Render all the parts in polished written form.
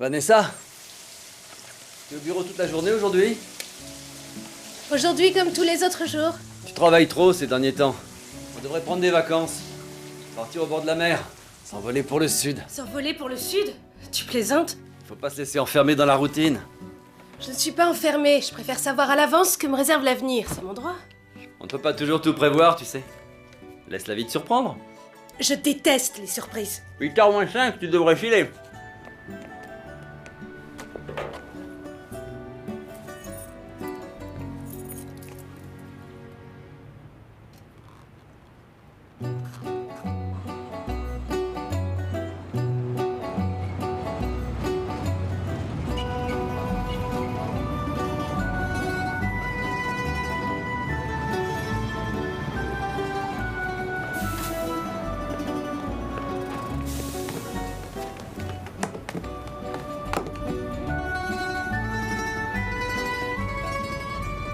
Vanessa, tu es au bureau toute la journée aujourd'hui? Aujourd'hui comme tous les autres jours. Tu travailles trop ces derniers temps. On devrait prendre des vacances. Partir au bord de la mer. S'envoler pour le sud. S'envoler pour le sud? Tu plaisantes? Faut pas se laisser enfermer dans la routine. Je ne suis pas enfermée, je préfère savoir à l'avance ce que me réserve l'avenir, c'est mon droit. On ne peut pas toujours tout prévoir, tu sais. Laisse la vie te surprendre. Je déteste les surprises. 8h moins 5, tu devrais filer.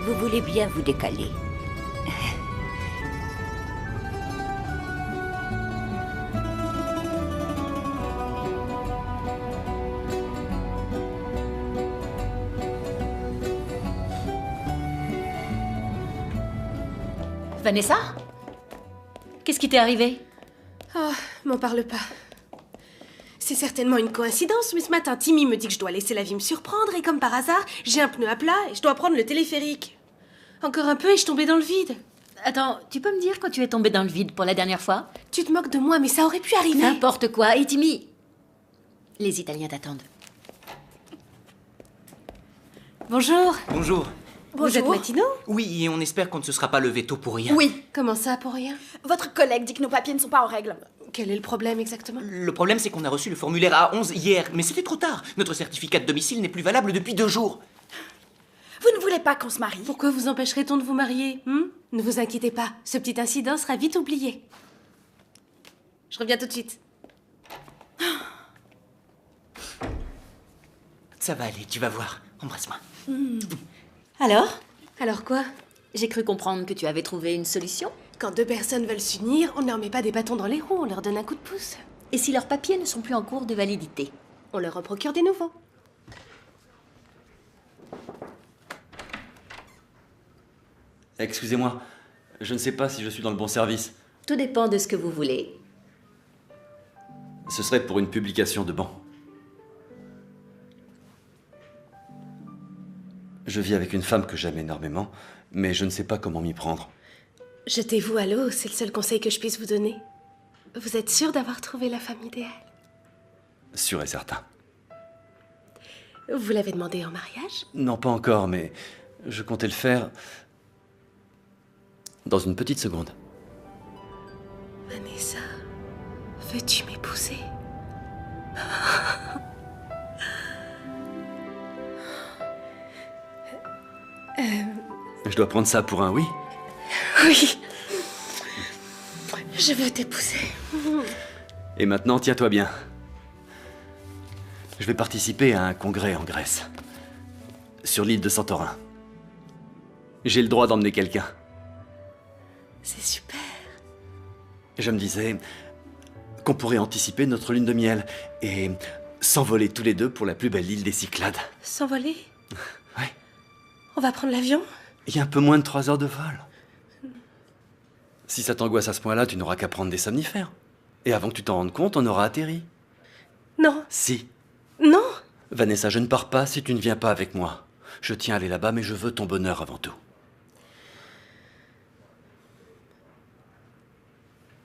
Vous voulez bien vous décaler. Vanessa? Qu'est-ce qui t'est arrivé? Oh, m'en parle pas. C'est certainement une coïncidence, mais ce matin, Timmy me dit que je dois laisser la vie me surprendre et comme par hasard, j'ai un pneu à plat et je dois prendre le téléphérique. Encore un peu et je tombais dans le vide. Attends, tu peux me dire quand tu es tombée dans le vide pour la dernière fois? Tu te moques de moi, mais ça aurait pu arriver. N'importe quoi. Et Timmy? Les Italiens t'attendent. Bonjour. Bonjour. Vous êtes Matino? Oui, et on espère qu'on ne se sera pas levé tôt pour rien. Oui, Comment ça, pour rien? votre collègue dit que nos papiers ne sont pas en règle. Quel est le problème exactement? Le problème, c'est qu'on a reçu le formulaire A11 hier, mais c'était trop tard. Notre certificat de domicile n'est plus valable depuis 2 jours. Vous ne voulez pas qu'on se marie? Pourquoi vous empêcherait-on de vous marier? Ne vous inquiétez pas, ce petit incident sera vite oublié. Je reviens tout de suite. Ça va aller, tu vas voir. Embrasse-moi. Alors? Alors quoi? J'ai cru comprendre que tu avais trouvé une solution. Quand deux personnes veulent s'unir, on ne leur met pas des bâtons dans les roues, on leur donne un coup de pouce. Et si leurs papiers ne sont plus en cours de validité? On leur en procure des nouveaux. Excusez-moi, je ne sais pas si je suis dans le bon service. Tout dépend de ce que vous voulez. Ce serait pour une publication de banc. Je vis avec une femme que j'aime énormément, mais je ne sais pas comment m'y prendre. Jetez-vous à l'eau, c'est le seul conseil que je puisse vous donner. Vous êtes sûr d'avoir trouvé la femme idéale? Sûr et certain. Vous l'avez demandé en mariage? Non, pas encore, mais je comptais le faire dans une petite seconde. Vanessa, veux-tu m'épouser? Je dois prendre ça pour un oui? Oui. Je veux t'épouser. Et maintenant, tiens-toi bien. Je vais participer à un congrès en Grèce, sur l'île de Santorin. J'ai le droit d'emmener quelqu'un. C'est super. Je me disais qu'on pourrait anticiper notre lune de miel et s'envoler tous les deux pour la plus belle île des Cyclades. S'envoler? Ouais. On va prendre l'avion? Il y a un peu moins de 3 heures de vol. Si ça t'angoisse à ce point-là, tu n'auras qu'à prendre des somnifères. Et avant que tu t'en rendes compte, on aura atterri. Non. Si. Non. Vanessa, je ne pars pas si tu ne viens pas avec moi. Je tiens à aller là-bas, mais je veux ton bonheur avant tout.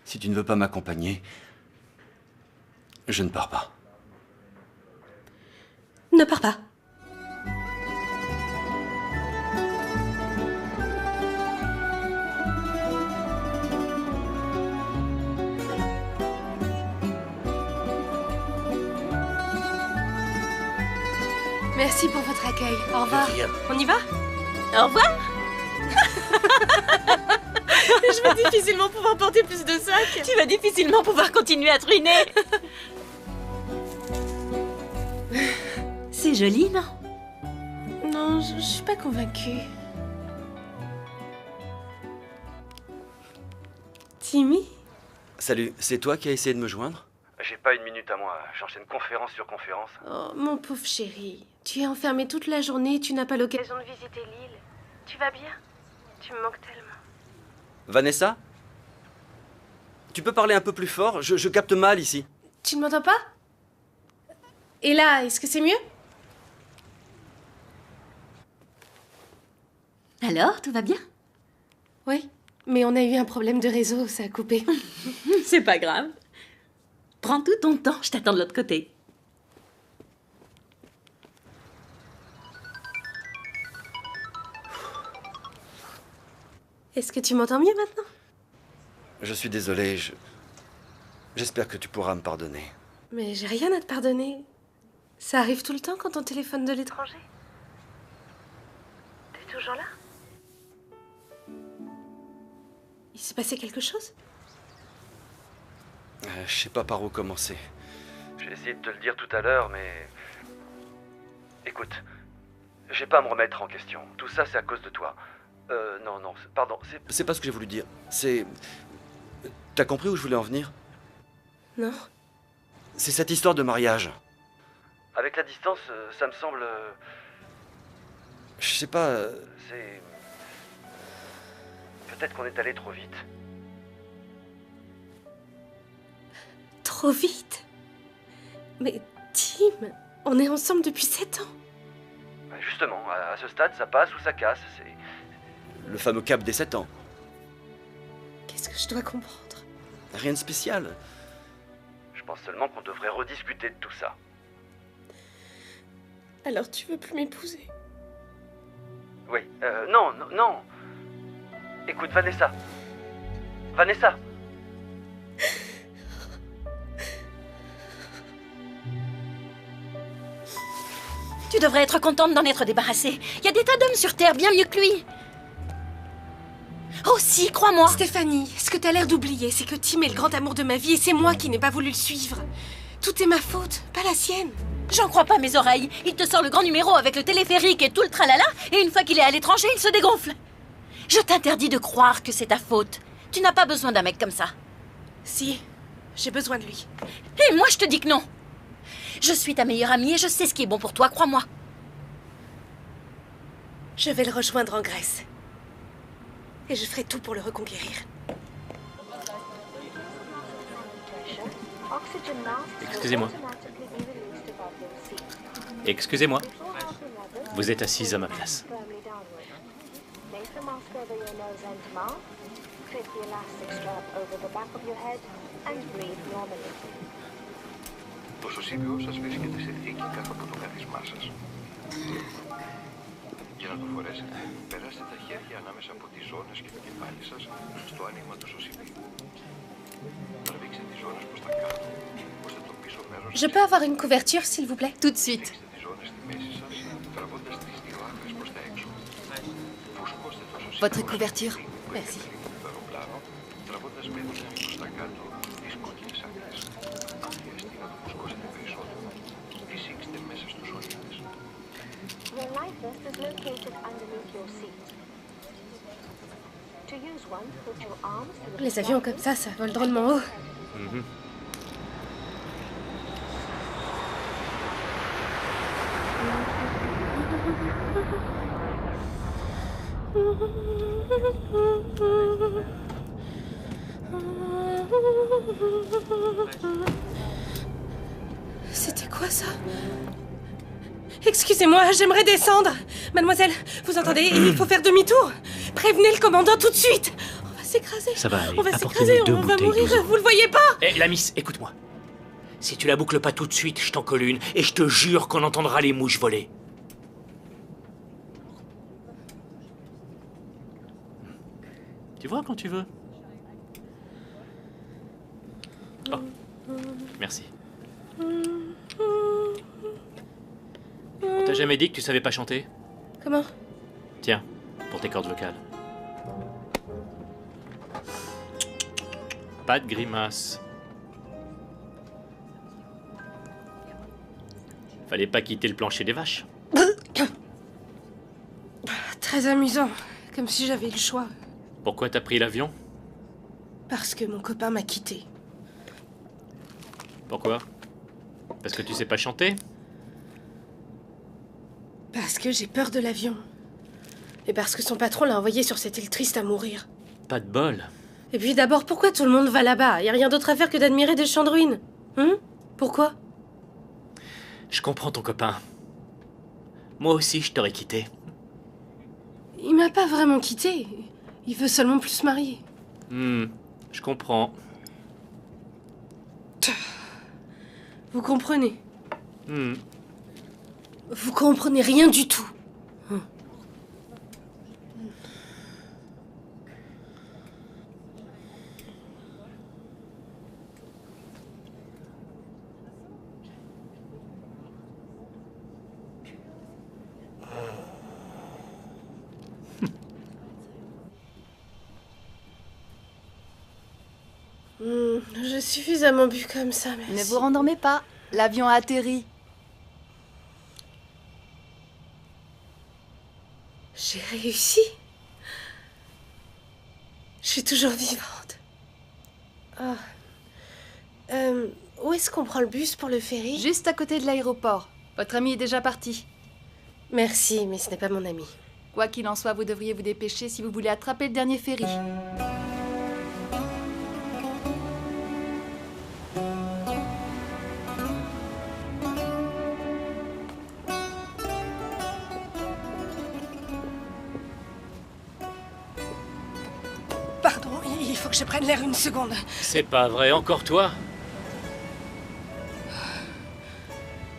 Si tu ne veux pas m'accompagner, je ne pars pas. Ne pars pas. Merci pour votre accueil. Au revoir. On y va? Au revoir. Je vais difficilement pouvoir porter plus de sacs. Tu vas difficilement pouvoir continuer à te ruiner. C'est joli, non? Non, je suis pas convaincue. Timmy? Salut, c'est toi qui as essayé de me joindre? J'ai pas une minute à moi, j'enchaîne conférence sur conférence. Oh, mon pauvre chéri. Tu es enfermé toute la journée, tu n'as pas l'occasion de visiter l'île. Tu vas bien? Tu me manques tellement. Vanessa? Tu peux parler un peu plus fort? Je capte mal ici. Tu ne m'entends pas? Et là, est-ce que c'est mieux? Alors, tout va bien? Oui, mais on a eu un problème de réseau, ça a coupé. C'est pas grave. Prends tout ton temps, je t'attends de l'autre côté. Est-ce que tu m'entends mieux maintenant? Je suis désolé, j'espère que tu pourras me pardonner. Mais j'ai rien à te pardonner. Ça arrive tout le temps quand on téléphone de l'étranger. T'es toujours là? Il s'est passé quelque chose? Je sais pas par où commencer. J'ai essayé de te le dire tout à l'heure, mais... Écoute, j'ai pas à me remettre en question. Tout ça, c'est à cause de toi. Non, pardon, c'est pas ce que j'ai voulu dire. C'est... T'as compris où je voulais en venir? Non. C'est cette histoire de mariage. Avec la distance, ça me semble... Je sais pas, c'est... Peut-être qu'on est allé trop vite. Trop vite? Mais Tim, on est ensemble depuis 7 ans. Justement, à ce stade, ça passe ou ça casse. C'est le fameux cap des 7 ans. Qu'est-ce que je dois comprendre? Rien de spécial. Je pense seulement qu'on devrait rediscuter de tout ça. Alors tu veux plus m'épouser? Oui, non. Écoute, Vanessa. Vanessa. Tu devrais être contente d'en être débarrassée. Il y a des tas d'hommes sur Terre bien mieux que lui. Oh si, crois-moi. Stéphanie, ce que t'as l'air d'oublier, c'est que Tim est le grand amour de ma vie et c'est moi qui n'ai pas voulu le suivre. Tout est ma faute, pas la sienne. J'en crois pas mes oreilles. Il te sort le grand numéro avec le téléphérique et tout le tralala, et une fois qu'il est à l'étranger, il se dégonfle. Je t'interdis de croire que c'est ta faute. Tu n'as pas besoin d'un mec comme ça. Si, j'ai besoin de lui. Et moi, je te dis que non. Je suis ta meilleure amie et je sais ce qui est bon pour toi, crois-moi. Je vais le rejoindre en Grèce. Et je ferai tout pour le reconquérir. Excusez-moi. Excusez-moi. Vous êtes assise à ma place. Το σωσίβιο σας βρίσκεται σε θήκη κάτω από το καθισμά σας. Για να το φορέσετε, περάστε τα χέρια ανάμεσα από τις ζώνες και το κεφάλι σας στο άνοιγμα του σωσίβιου. Τραβήξτε τις ζώνες προς τα κάτω, ώστε το πίσω μέρος... Je peux avoir une couverture, s'il vous plaît? Tout de suite. Ρίξτε τις ζώνες στη μέση σας, τραβώντας τις δύο άκρες προς τα έξω. Φουσκώστε το σωσίβιο... Votre couverture. Merci. ...το αεροπλάνο, τραβώντας με δύναμη προς τα κάτω τις κόκκινες άκρες. Αν χρειαστεί να το φουσκώσετε περισσότερο, φυσήξτε μέσα στους σωλήνες. Your life vest is located underneath your seat. To use one, put your arms to the Les avions comme ça vole drôlement haut. C'était quoi ça? Excusez-moi, j'aimerais descendre. Mademoiselle, vous entendez? Il faut faire demi-tour. Prévenez le commandant tout de suite. On va s'écraser. Ça va aller. On va Apportez-nous s'écraser, deux on va bouteilles mourir. d'ouzo. Vous le voyez pas? Eh, la miss, écoute-moi. Si tu la boucles pas tout de suite, je t'en colle une, et je te jure qu'on entendra les mouches voler. Tu vois quand tu veux. Oh, merci. On t'a jamais dit que tu savais pas chanter? Comment? Tiens, pour tes cordes vocales. Pas de grimace. Fallait pas quitter le plancher des vaches. Très amusant. Comme si j'avais eu le choix. Pourquoi t'as pris l'avion? Parce que mon copain m'a quitté. Pourquoi? Parce que tu sais pas chanter? Parce que j'ai peur de l'avion. Et parce que son patron l'a envoyé sur cette île triste à mourir. Pas de bol. Et puis d'abord, pourquoi tout le monde va là-bas? Y a rien d'autre à faire que d'admirer des champs de ruines. Pourquoi? Je comprends ton copain. Moi aussi, je t'aurais quitté. Il m'a pas vraiment quitté. Il veut seulement plus se marier. Je comprends. Vous comprenez? Vous comprenez rien du tout. J'ai suffisamment bu comme ça, merci. Ne vous rendormez pas. L'avion a atterri. J'ai réussi. Je suis toujours vivante. Où est-ce qu'on prend le bus pour le ferry? Juste à côté de l'aéroport. Votre ami est déjà parti. Merci, mais ce n'est pas mon ami. Quoi qu'il en soit, vous devriez vous dépêcher si vous voulez attraper le dernier ferry. Pardon, il faut que je prenne l'air une seconde. C'est pas vrai, encore toi?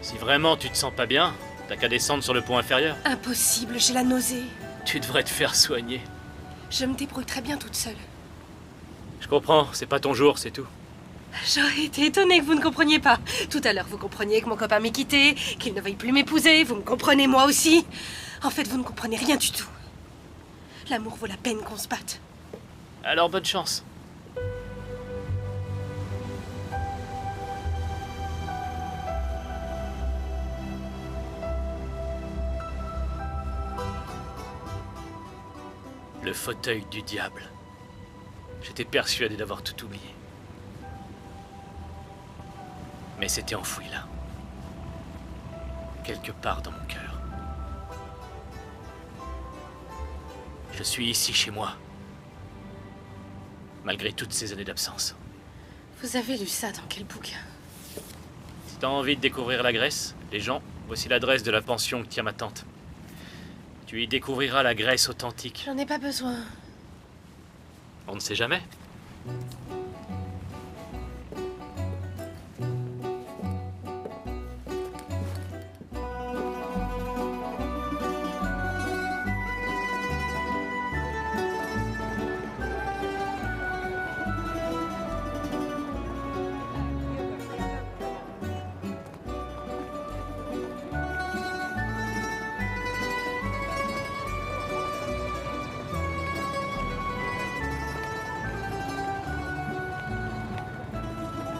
Si vraiment tu te sens pas bien, t'as qu'à descendre sur le pont inférieur. Impossible, j'ai la nausée. Tu devrais te faire soigner. Je me débrouille très bien toute seule. Je comprends, c'est pas ton jour, c'est tout. J'aurais été étonnée que vous ne compreniez pas. Tout à l'heure, vous compreniez que mon copain m'ait quitté, qu'il ne veuille plus m'épouser. Vous me comprenez, moi aussi. En fait, vous ne comprenez rien du tout. L'amour vaut la peine qu'on se batte. Alors bonne chance. Le fauteuil du diable. J'étais persuadé d'avoir tout oublié. Mais c'était enfoui là. Quelque part dans mon cœur. Je suis ici chez moi. Malgré toutes ces années d'absence. Vous avez lu ça dans quel bouquin? Si t'as envie de découvrir la Grèce, les gens, voici l'adresse de la pension que tient ma tante. Tu y découvriras la Grèce authentique. J'en ai pas besoin. On ne sait jamais.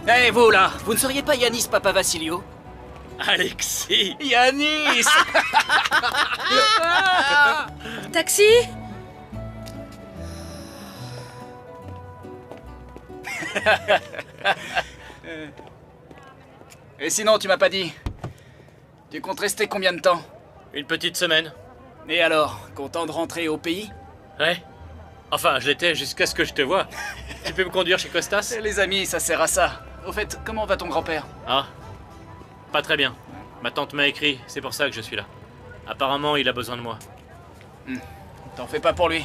Hé, vous là, vous ne seriez pas Yanis Papavassilio? Alexis! Yanis! Taxi? Et sinon, tu m'as pas dit. Tu comptes rester combien de temps? Une petite semaine. Et alors, content de rentrer au pays? Ouais. Enfin, je l'étais jusqu'à ce que je te vois. Tu peux me conduire chez Costas? Les amis, ça sert à ça. Au fait, comment va ton grand-père? Ah. Pas très bien. Ma tante m'a écrit, c'est pour ça que je suis là. Apparemment, il a besoin de moi. T'en fais pas pour lui.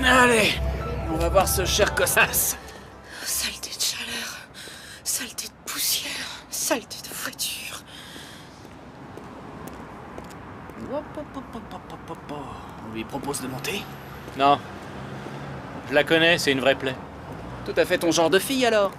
Allez, on va voir ce cher Costas. Saleté de chaleur, saleté de poussière, saleté de voiture. On lui propose de monter? Non. Je la connais, c'est une vraie plaie. Tout à fait ton genre de fille alors.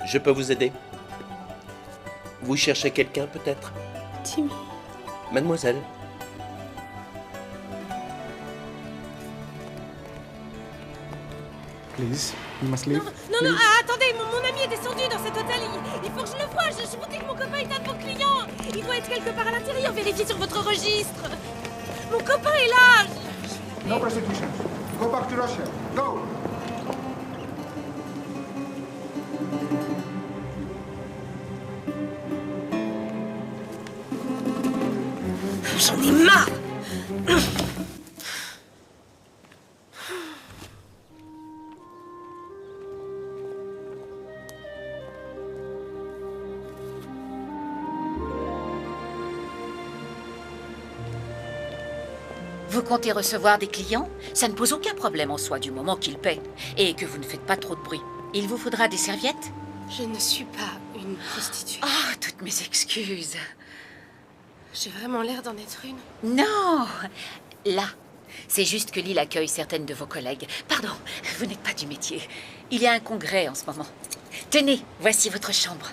Je peux vous aider? Vous cherchez quelqu'un, peut-être? Timmy. Mademoiselle. Please, you must leave. Non, attendez, mon ami est descendu dans cet hôtel. Il faut que je le voie. Je vous dis que mon copain est un de vos clients. Il doit être quelque part à l'intérieur. Vérifiez sur votre registre. Mon copain est là. No persecution. Go back to Russia. Go! J'en ai marre. Vous comptez recevoir des clients? Ça ne pose aucun problème en soi du moment qu'ils paient. Et que vous ne faites pas trop de bruit. Il vous faudra des serviettes? Je ne suis pas une prostituée. Ah, toutes mes excuses. J'ai vraiment l'air d'en être une. Non! Là. C'est juste que l'île accueille certaines de vos collègues. Pardon, vous n'êtes pas du métier. Il y a un congrès en ce moment. Tenez, voici votre chambre.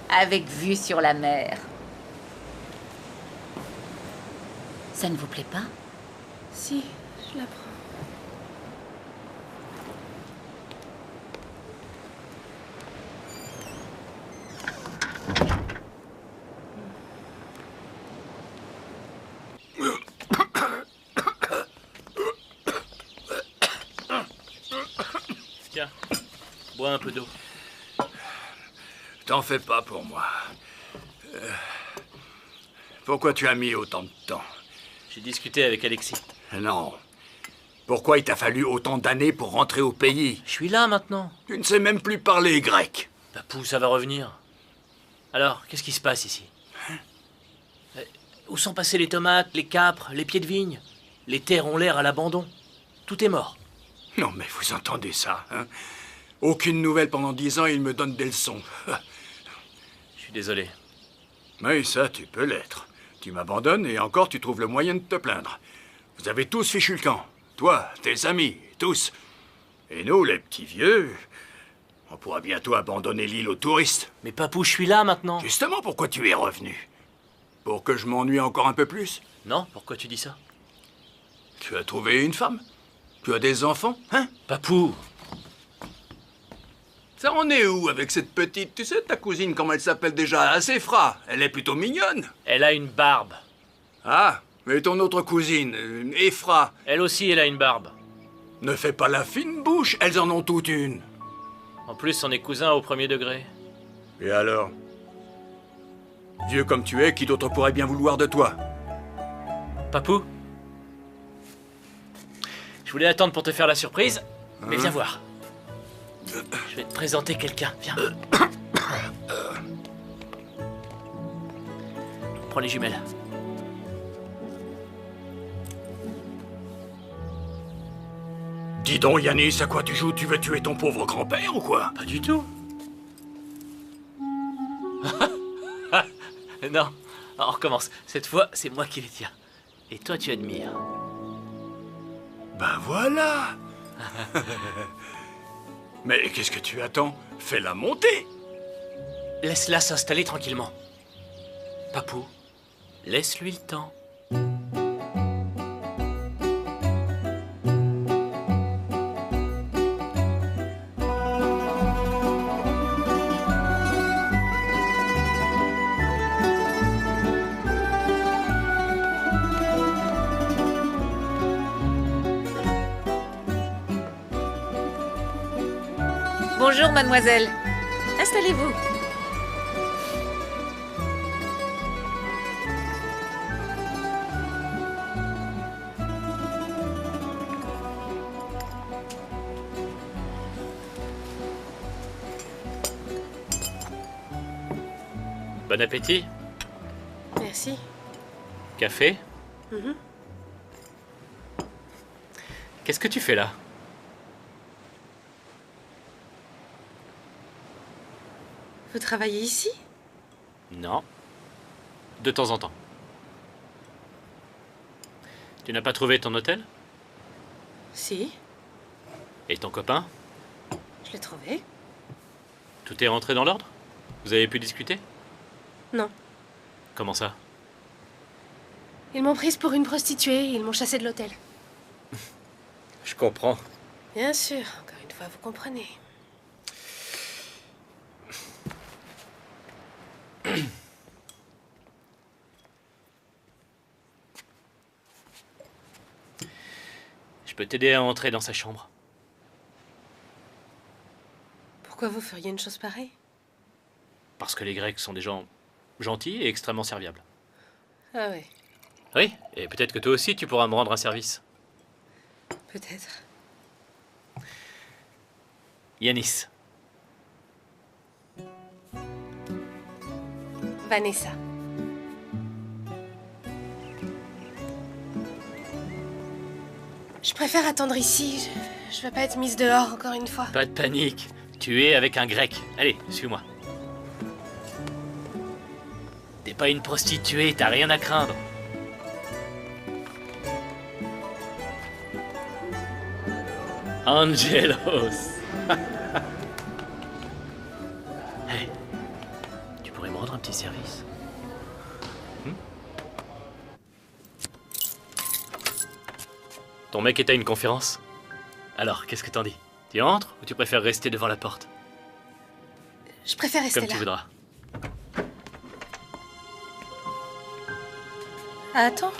Avec vue sur la mer. Ça ne vous plaît pas? Si, je la prends. Tiens, bois un peu d'eau. T'en fais pas pour moi. Pourquoi tu as mis autant de temps? J'ai discuté avec Alexis. Non. Pourquoi il t'a fallu autant d'années pour rentrer au pays? Je suis là maintenant. Tu ne sais même plus parler grec. Papou, ça va revenir. Alors, qu'est-ce qui se passe ici? Où sont passées les tomates, les capres, les pieds de vigne? Les terres ont l'air à l'abandon. Tout est mort. Non, mais vous entendez ça, hein? Aucune nouvelle pendant 10 ans, il me donne des leçons. Je suis désolé. Oui, ça, tu peux l'être. Tu m'abandonnes et encore tu trouves le moyen de te plaindre. Vous avez tous fichu le camp. Toi, tes amis, tous. Et nous, les petits vieux, on pourra bientôt abandonner l'île aux touristes. Mais papou, je suis là maintenant. Justement, pourquoi tu es revenu? Pour que je m'ennuie encore un peu plus? Non, pourquoi tu dis ça? Tu as trouvé une femme? Tu as des enfants, hein? Papou! Ça en est où avec cette petite? Tu sais, ta cousine, comment elle s'appelle déjà? Séphra. Elle est plutôt mignonne. Elle a une barbe. Ah, mais ton autre cousine, Ephra. Elle aussi, elle a une barbe. Ne fais pas la fine bouche, elles en ont toutes une. En plus, on est cousins au premier degré. Et alors? Vieux comme tu es, qui d'autre pourrait bien vouloir de toi? Papou? Je voulais attendre pour te faire la surprise, mais viens voir. Je vais te présenter quelqu'un, viens. Prends les jumelles. Dis donc, Yanis, à quoi tu joues? Tu veux tuer ton pauvre grand-père ou quoi? Pas du tout. Non, on recommence. Cette fois, c'est moi qui les tiens. Et toi, tu admires. Ben voilà. Mais qu'est-ce que tu attends? Fais-la monter. Laisse-la s'installer tranquillement. Papou, laisse-lui le temps. Bonjour, mademoiselle. Installez-vous. Bon appétit. Merci. Café. Mhm. Qu'est-ce que tu fais là? Vous travaillez ici? Non. De temps en temps. Tu n'as pas trouvé ton hôtel? Si. Et ton copain? Je l'ai trouvé. Tout est rentré dans l'ordre? Vous avez pu discuter? Non. Comment ça? Ils m'ont prise pour une prostituée et ils m'ont chassée de l'hôtel. Je comprends. Bien sûr, encore une fois, vous comprenez. Je peux t'aider à entrer dans sa chambre. Pourquoi vous feriez une chose pareille? Parce que les Grecs sont des gens gentils et extrêmement serviables. Ah ouais, Oui, et peut-être que toi aussi tu pourras me rendre un service. peut-être. Yanis. Vanessa. Je préfère attendre ici. Je veux pas être mise dehors encore une fois. Pas de panique. Tu es avec un Grec. Allez, suis-moi. T'es pas une prostituée, t'as rien à craindre. Angelos. Hey, tu pourrais me rendre un petit service? Ton mec est à une conférence? Alors, qu'est-ce que t'en dis? Tu entres ou tu préfères rester devant la porte? Je préfère rester Comme là. tu voudras. Ah, attends.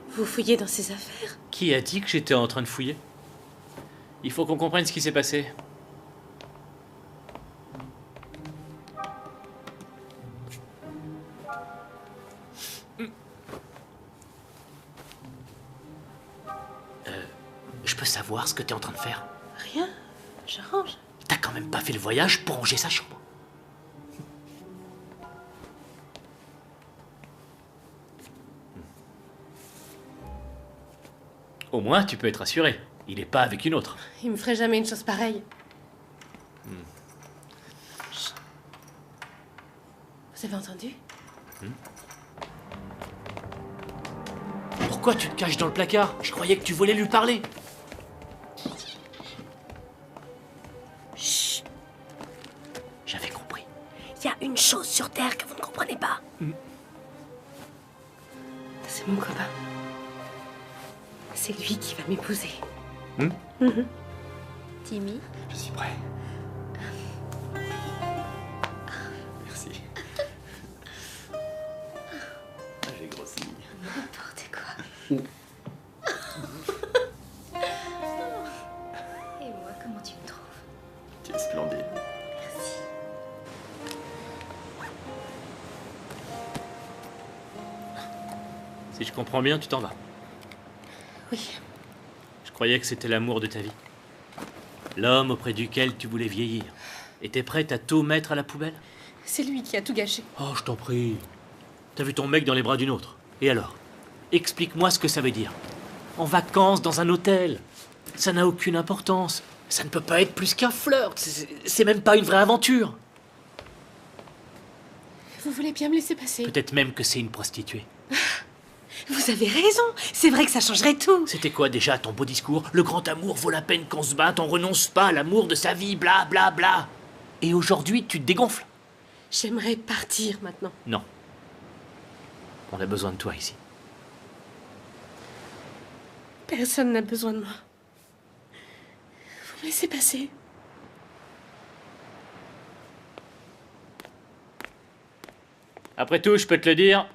Vous fouillez dans ses affaires? Qui a dit que j'étais en train de fouiller? Il faut qu'on comprenne ce qui s'est passé. Je peux savoir ce que t'es en train de faire? Rien. Je range. T'as quand même pas fait le voyage pour ranger sa chambre. Au moins, tu peux être assuré. Il est pas avec une autre. Il me ferait jamais une chose pareille. Chut. Vous avez entendu? Pourquoi tu te caches dans le placard? Je croyais que tu voulais lui parler. Chut. J'avais compris. Il y a une chose sur Terre que vous ne comprenez pas. C'est mon copain. C'est lui qui va m'épouser. Timmy, Je suis prêt. Merci. J'ai grossi. N'importe quoi. et moi, comment tu me trouves? Tu es splendide. Merci. Si je comprends bien, tu t'en vas. Oui. Je croyais que c'était l'amour de ta vie. L'homme auprès duquel tu voulais vieillir. Et t'es prête à tout mettre à la poubelle? C'est lui qui a tout gâché. Oh, je t'en prie. T'as vu ton mec dans les bras d'une autre. Et alors? Explique-moi ce que ça veut dire. En vacances, dans un hôtel. Ça n'a aucune importance. Ça ne peut pas être plus qu'un flirt. C'est même pas une vraie aventure. Vous voulez bien me laisser passer? Peut-être même que c'est une prostituée. Vous avez raison. C'est vrai que ça changerait tout. C'était quoi déjà ton beau discours? Le grand amour vaut la peine qu'on se batte, on renonce pas à l'amour de sa vie, bla bla bla. Et aujourd'hui, tu te dégonfles? J'aimerais partir maintenant. Non. On a besoin de toi ici. Personne n'a besoin de moi. Vous me laissez passer. Après tout, je peux te le dire,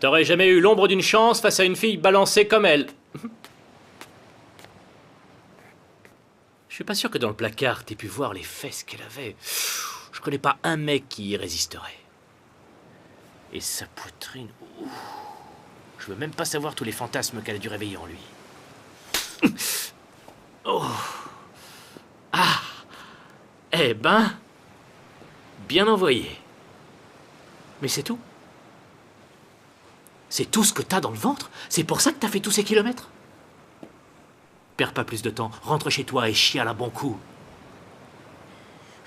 t'aurais jamais eu l'ombre d'une chance face à une fille balancée comme elle. Je suis pas sûr que dans le placard, t'aies pu voir les fesses qu'elle avait. Je connais pas un mec qui y résisterait. Et sa poitrine... ouh. Je veux même pas savoir tous les fantasmes qu'elle a dû réveiller en lui. Oh. Ah. Eh ben... Bien envoyé. Mais c'est tout. C'est tout ce que t'as dans le ventre? C'est pour ça que t'as fait tous ces kilomètres? Perds pas plus de temps, rentre chez toi et chiale un bon coup.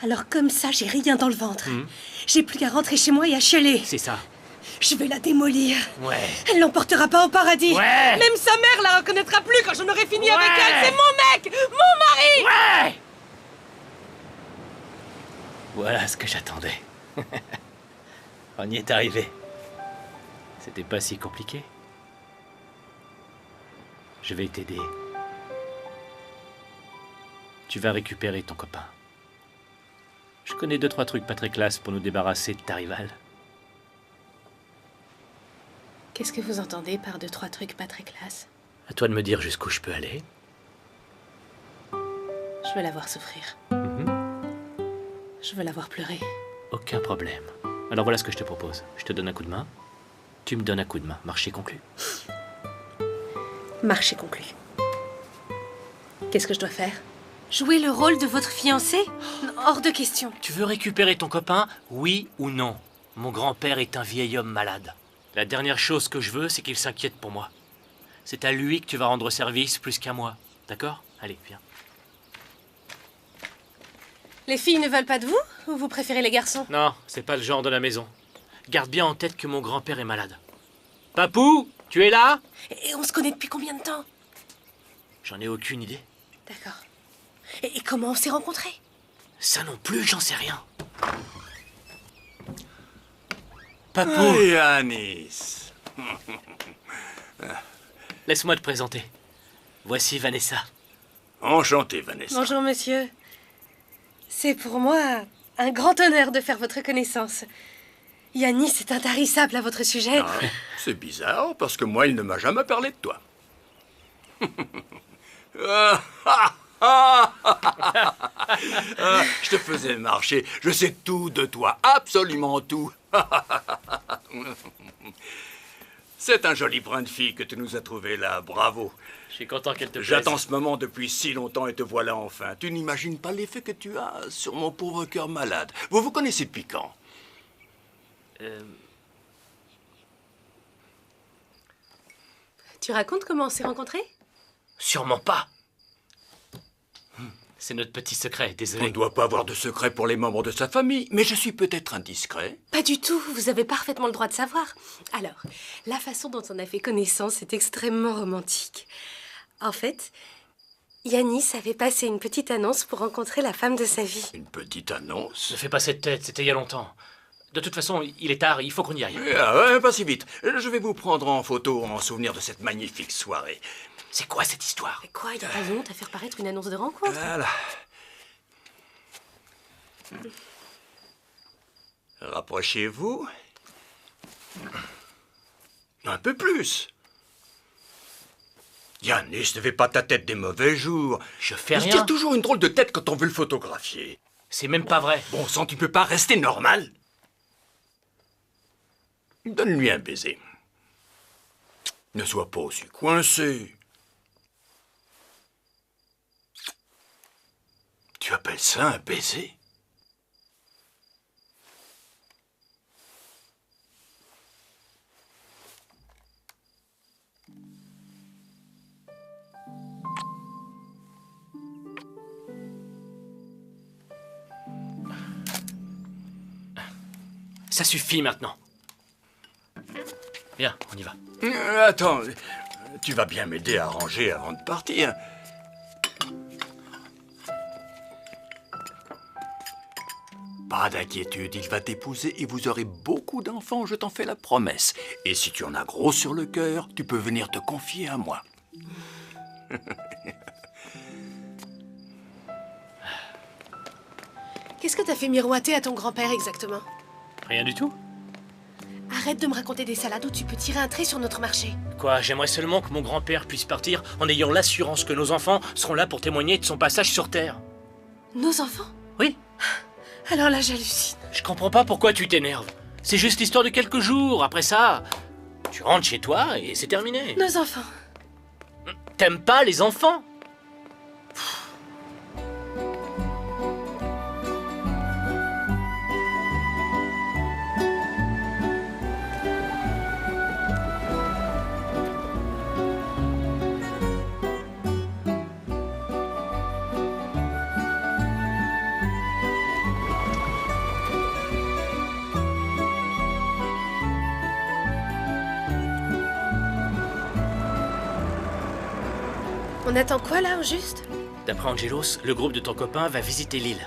Alors comme ça, j'ai rien dans le ventre. J'ai plus qu'à rentrer chez moi et à chialer. C'est ça. Je vais la démolir. Ouais. Elle l'emportera pas au paradis. Ouais. Même sa mère la reconnaîtra plus quand j'en aurai fini avec elle. C'est mon mec, mon mari. Ouais. Voilà ce que j'attendais. On y est arrivé. C'était pas si compliqué. Je vais t'aider. Tu vas récupérer ton copain. Je connais 2-3 trucs pas très classe pour nous débarrasser de ta rivale. Qu'est-ce que vous entendez par 2-3 trucs pas très classe? À toi de me dire jusqu'où je peux aller. Je veux la voir souffrir. Je veux la voir pleurer. Aucun problème. Alors voilà ce que je te propose. Je te donne un coup de main. Tu me donnes un coup de main. Marché conclu. Marché conclu. Qu'est-ce que je dois faire? Jouer le rôle de votre fiancé? Hors de question. Tu veux récupérer ton copain, oui ou non? Mon grand-père est un vieil homme malade. La dernière chose que je veux, c'est qu'il s'inquiète pour moi. C'est à lui que tu vas rendre service plus qu'à moi. D'accord? Allez, viens. Les filles ne veulent pas de vous? Ou vous préférez les garçons? Non, c'est pas le genre de la maison. Garde bien en tête que mon grand-père est malade. Papou, tu es là? Et on se connaît depuis combien de temps? J'en ai aucune idée. D'accord. Et comment on s'est rencontrés? Ça non plus, j'en sais rien. Papou. Hey, Anis. Laisse-moi te présenter. Voici Vanessa. Enchanté, Vanessa. Bonjour, monsieur. C'est pour moi un grand honneur de faire votre connaissance. Yanis est intarissable à votre sujet. Ah, c'est bizarre, parce que moi, il ne m'a jamais parlé de toi. Je te faisais marcher. Je sais tout de toi, absolument tout. C'est un joli brin de fille que tu nous as trouvé là, bravo. Je suis content qu'elle te plaise. J'attends ce moment depuis si longtemps et te voilà enfin. Tu n'imagines pas l'effet que tu as sur mon pauvre cœur malade. Vous vous connaissez depuis quand? Tu racontes comment on s'est rencontrés? Sûrement pas. C'est notre petit secret, On désolé. ne doit pas avoir de secret pour les membres de sa famille, mais je suis peut-être indiscret. Pas du tout, vous avez parfaitement le droit de savoir. Alors, la façon dont on a fait connaissance est extrêmement romantique. En fait, Yanis avait passé une petite annonce pour rencontrer la femme de sa vie. Une petite annonce? Ne fais pas cette tête, c'était il y a longtemps. De toute façon, il est tard, il faut qu'on y aille. Ah ouais, pas si vite. Je vais vous prendre en photo en souvenir de cette magnifique soirée. C'est quoi cette histoire? Mais quoi, il n'y a pas de honte à faire paraître une annonce de rencontre? Voilà. Rapprochez-vous. Un peu plus. Yanis, ne fais pas ta tête des mauvais jours. Je fais Il rien. tire toujours une drôle de tête quand on veut le photographier. C'est même pas vrai. Bon sang, tu peux pas rester normal. Donne-lui un baiser. Ne sois pas aussi coincé. Tu appelles ça un baiser? Ça suffit maintenant. Viens, on y va. Attends, tu vas bien m'aider à ranger avant de partir. Pas d'inquiétude, il va t'épouser et vous aurez beaucoup d'enfants, je t'en fais la promesse. Et si tu en as gros sur le cœur, tu peux venir te confier à moi. Qu'est-ce que t'as fait miroiter à ton grand-père exactement? Rien du tout. Arrête de me raconter des salades où tu peux tirer un trait sur notre marché. Quoi, j'aimerais seulement que mon grand-père puisse partir en ayant l'assurance que nos enfants seront là pour témoigner de son passage sur Terre. Nos enfants? Oui. Alors là, j'hallucine. Je comprends pas pourquoi tu t'énerves. C'est juste l'histoire de quelques jours. Après ça, tu rentres chez toi et c'est terminé. Nos enfants. T'aimes pas les enfants? On attend quoi là, au juste? D'après Angelos, le groupe de ton copain va visiter l'île.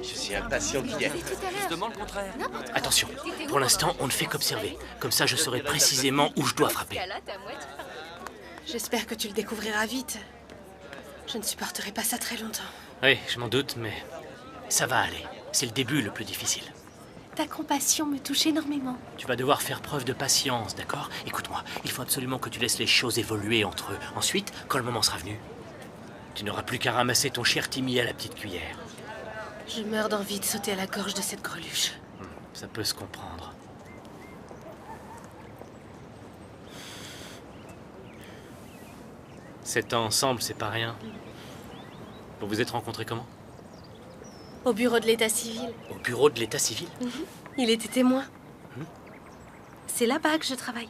Je suis impatient d'y aller. Justement le contraire. Attention, pour l'instant, on ne fait qu'observer. Comme ça, je saurai précisément où je dois frapper. J'espère que tu le découvriras vite. Je ne supporterai pas ça très longtemps. Oui, je m'en doute, mais ça va aller. C'est le début le plus difficile. Ta compassion me touche énormément. Tu vas devoir faire preuve de patience, d'accord? Écoute-moi, il faut absolument que tu laisses les choses évoluer entre eux. Ensuite, quand le moment sera venu, tu n'auras plus qu'à ramasser ton cher Timmy à la petite cuillère. Je meurs d'envie de sauter à la gorge de cette greluche. Ça peut se comprendre. 7 ans ensemble, c'est pas rien. Vous vous êtes rencontrés comment? Au bureau de l'état civil. Au bureau de l'état civil? Il était témoin. C'est là-bas que je travaille.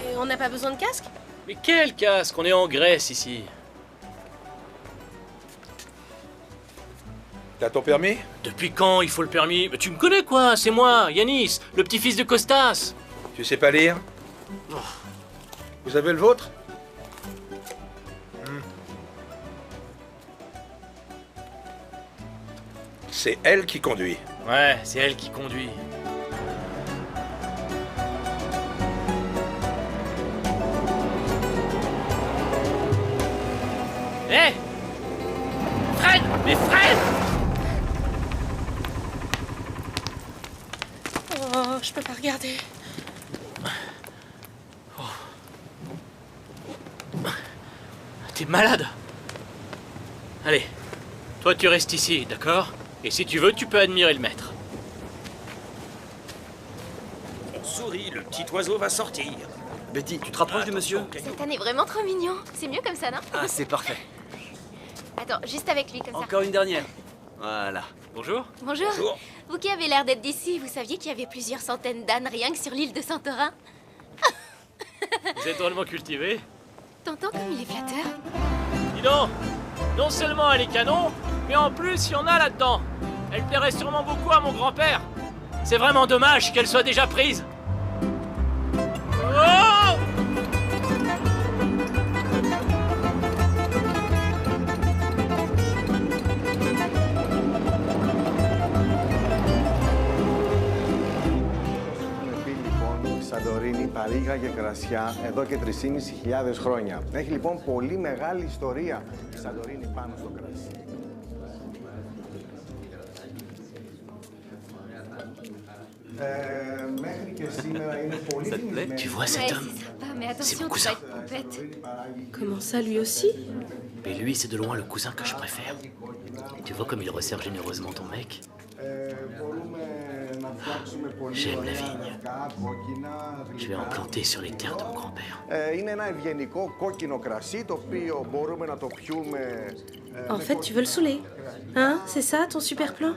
Et on n'a pas besoin de casque? Mais quel casque? On est en Grèce ici. T'as ton permis? Depuis quand il faut le permis? Mais tu me connais quoi? C'est moi, Yanis, le petit-fils de Costas. Tu sais pas lire? Vous avez le vôtre? C'est elle qui conduit. Ouais, c'est elle qui conduit. Hé! Freine! Mais freine! Oh, je peux pas regarder. T'es malade? Allez, toi tu restes ici, d'accord? Et si tu veux, tu peux admirer le maître. Souris, le petit oiseau va sortir. Betty, tu te rapproches du monsieur? Satan est vraiment trop mignon. C'est mieux comme ça, non? Ah, c'est parfait. Attends, juste avec lui, comme ça. Encore une dernière. Voilà. Bonjour. Bonjour. Vous qui avez l'air d'être d'ici, vous saviez qu'il y avait plusieurs centaines d'ânes rien que sur l'île de Santorin? Vous êtes drôlement cultivé. T'entends comme il est flatteur? Dis donc, non seulement elle est canon, mais en plus il y en a là-dedans. Elle plairait sûrement beaucoup à mon grand-père. C'est vraiment dommage qu'elle soit déjà prise. Oh! Σαντορίνη παρήγαγε κρασιά εδώ και 3.500 χρόνια. Έχει λοιπόν πολύ μεγάλη ιστορία η Σαντορίνη πάνω στο κρασί. Μέχρι και σήμερα είναι πολύ θυμισμένη. Tu vois cet homme? C'est mon cousin. Comment ça, lui aussi? Mais lui, c'est de loin le cousin que je préfère. Tu vois comme il resserre généreusement ton mec? J'aime la vigne. Je vais en planter sur les terres de mon grand-père. Είναι ένα ευγενικό κόκκινο κρασί το οποίο μπορούμε να το πιούμε. En fait, tu veux le saouler. Hein? C'est ça, ton super plan?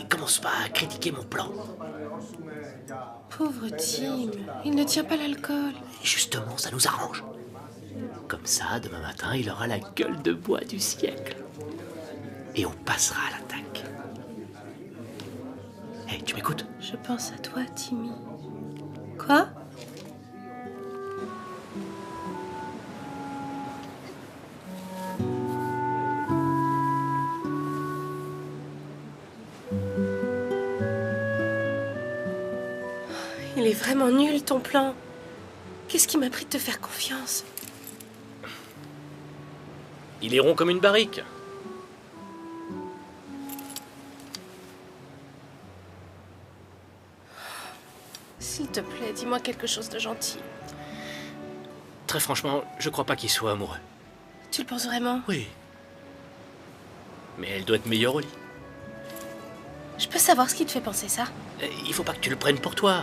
Et commence pas à critiquer mon plan. Pauvre Tim, il ne tient pas l'alcool. Justement, ça nous arrange. Comme ça, demain matin, il aura la gueule de bois du siècle. Et on passera à l'attaque. Hé, tu m'écoutes? Je pense à toi, Timmy. Quoi? Il est vraiment nul, ton plan. Qu'est-ce qui m'a pris de te faire confiance? Il est rond comme une barrique. S'il te plaît, dis-moi quelque chose de gentil. Très franchement, je crois pas qu'il soit amoureux. Tu le penses vraiment? Oui. Mais elle doit être meilleure au lit. Je peux savoir ce qui te fait penser ça? Il faut pas que tu le prennes pour toi.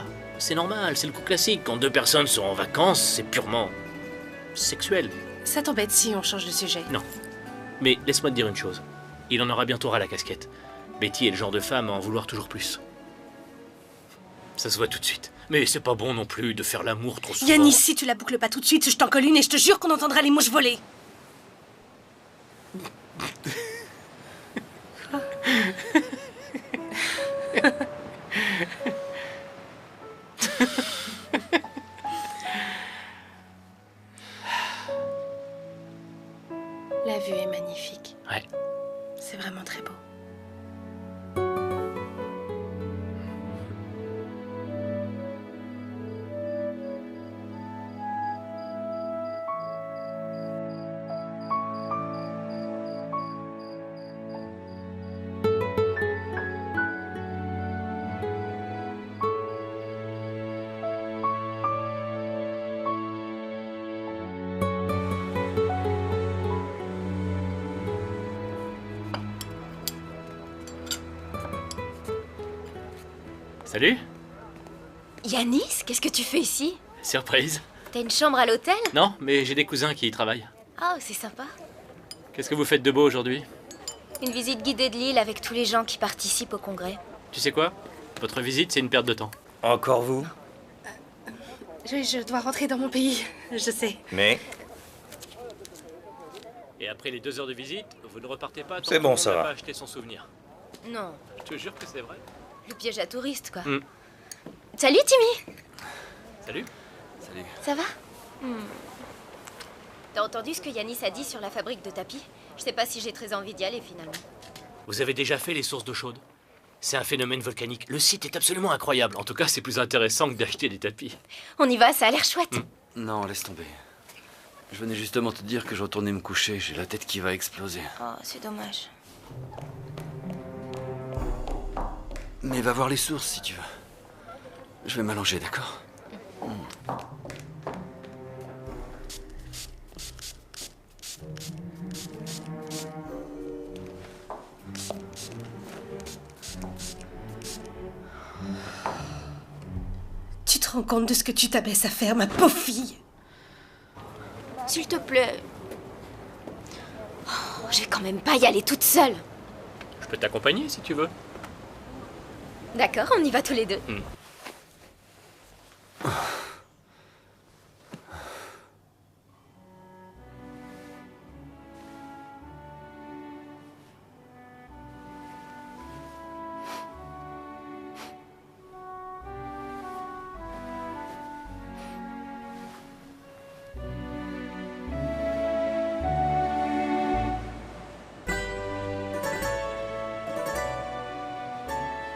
C'est normal, c'est le coup classique. Quand deux personnes sont en vacances, c'est purement sexuel. Ça t'embête si on change de sujet? Non. Mais laisse-moi te dire une chose. Il en aura bientôt ras la casquette. Betty est le genre de femme à en vouloir toujours plus. Ça se voit tout de suite. Mais c'est pas bon non plus de faire l'amour trop souvent. Yanis, si tu la boucles pas tout de suite, je t'en colle une et je te jure qu'on entendra les mouches voler. La vue est magnifique. Ouais. C'est vraiment très beau. Salut. Yanis, qu'est-ce que tu fais ici? Surprise. T'as une chambre à l'hôtel? Non, mais j'ai des cousins qui y travaillent. Oh, c'est sympa. Qu'est-ce que vous faites de beau aujourd'hui? Une visite guidée de l'île avec tous les gens qui participent au congrès. Tu sais quoi? Votre visite, c'est une perte de temps. Encore vous? Je dois rentrer dans mon pays, je sais. Mais Et après les 2 heures de visite, vous ne repartez pas tant C'est que bon, tout le ça monde n'a va. pas acheté son souvenir. Non, Je te jure que c'est vrai. le piège à touristes, quoi. Mm. Salut, Timmy. Salut. Salut. Ça va? T'as entendu ce que Yanis a dit sur la fabrique de tapis? Je sais pas si j'ai très envie d'y aller, finalement. Vous avez déjà fait les sources d'eau chaude? C'est un phénomène volcanique. Le site est absolument incroyable. En tout cas, c'est plus intéressant que d'acheter des tapis. On y va, ça a l'air chouette. Non, laisse tomber. Je venais justement te dire que je retournais me coucher. J'ai la tête qui va exploser. Oh, c'est dommage. Mais va voir les sources si tu veux. Je vais m'allonger, d'accord? Tu te rends compte de ce que tu t'abaisses à faire, ma pauvre fille? S'il te plaît. Oh, je vais quand même pas y aller toute seule. Je peux t'accompagner si tu veux. D'accord, on y va tous les deux.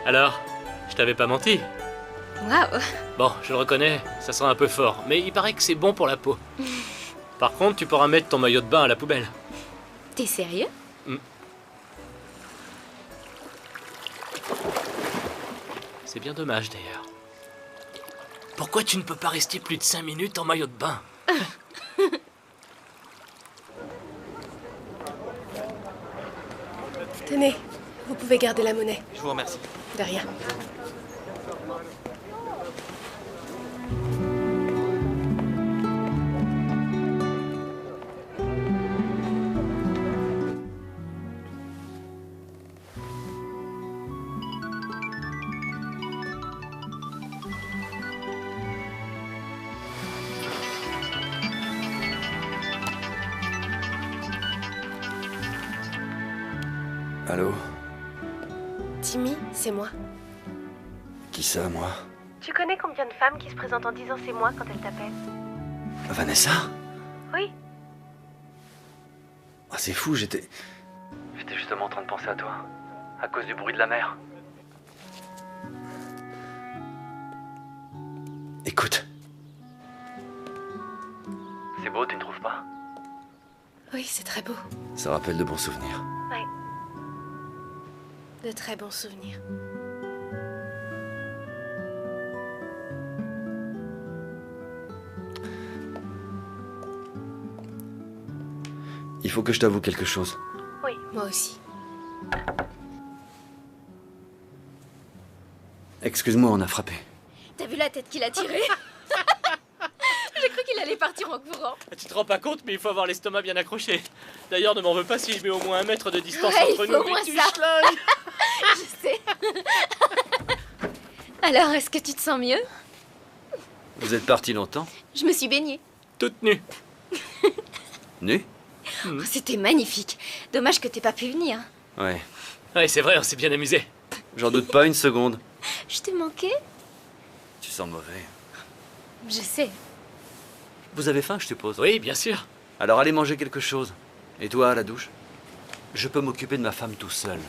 Alors, je t'avais pas menti. Waouh. Bon, je le reconnais, ça sera un peu fort, mais il paraît que c'est bon pour la peau. Par contre, tu pourras mettre ton maillot de bain à la poubelle. T'es sérieux? C'est bien dommage d'ailleurs. Pourquoi tu ne peux pas rester plus de 5 minutes en maillot de bain? Tenez, vous pouvez garder la monnaie. Je vous remercie. De rien. Allô? Timmy, c'est moi. Qui ça, moi? Tu connais combien de femmes qui se présentent en disant c'est moi quand elles t'appellent? Vanessa? Oui. Ah, c'est fou, j'étais justement en train de penser à toi. À cause du bruit de la mer. Écoute. C'est beau, tu ne trouves pas? Oui, c'est très beau. Ça rappelle de bons souvenirs. Ouais. De très bons souvenirs. Il faut que je t'avoue quelque chose. Oui, moi aussi. Excuse-moi, on a frappé. T'as vu la tête qu'il a tirée? J'ai cru qu'il allait partir en courant. Tu te rends pas compte, mais il faut avoir l'estomac bien accroché. D'ailleurs, ne m'en veux pas si je mets au moins 1 mètre de distance Ouais, entre il faut nous. au moins Mais tu ça. schlingues. Je sais. Alors, est-ce que tu te sens mieux? Vous êtes parti longtemps? Je me suis baignée. Toute nue. Nu? Oh, c'était magnifique. Dommage que t'aies pas pu venir. Ouais. Ouais, c'est vrai, on s'est bien amusé. J'en doute pas une seconde. Je t'ai manqué? Tu sens mauvais. Je sais. Vous avez faim, je suppose? Oui, bien sûr. Alors allez manger quelque chose. Et toi, à la douche? Je peux m'occuper de ma femme tout seul.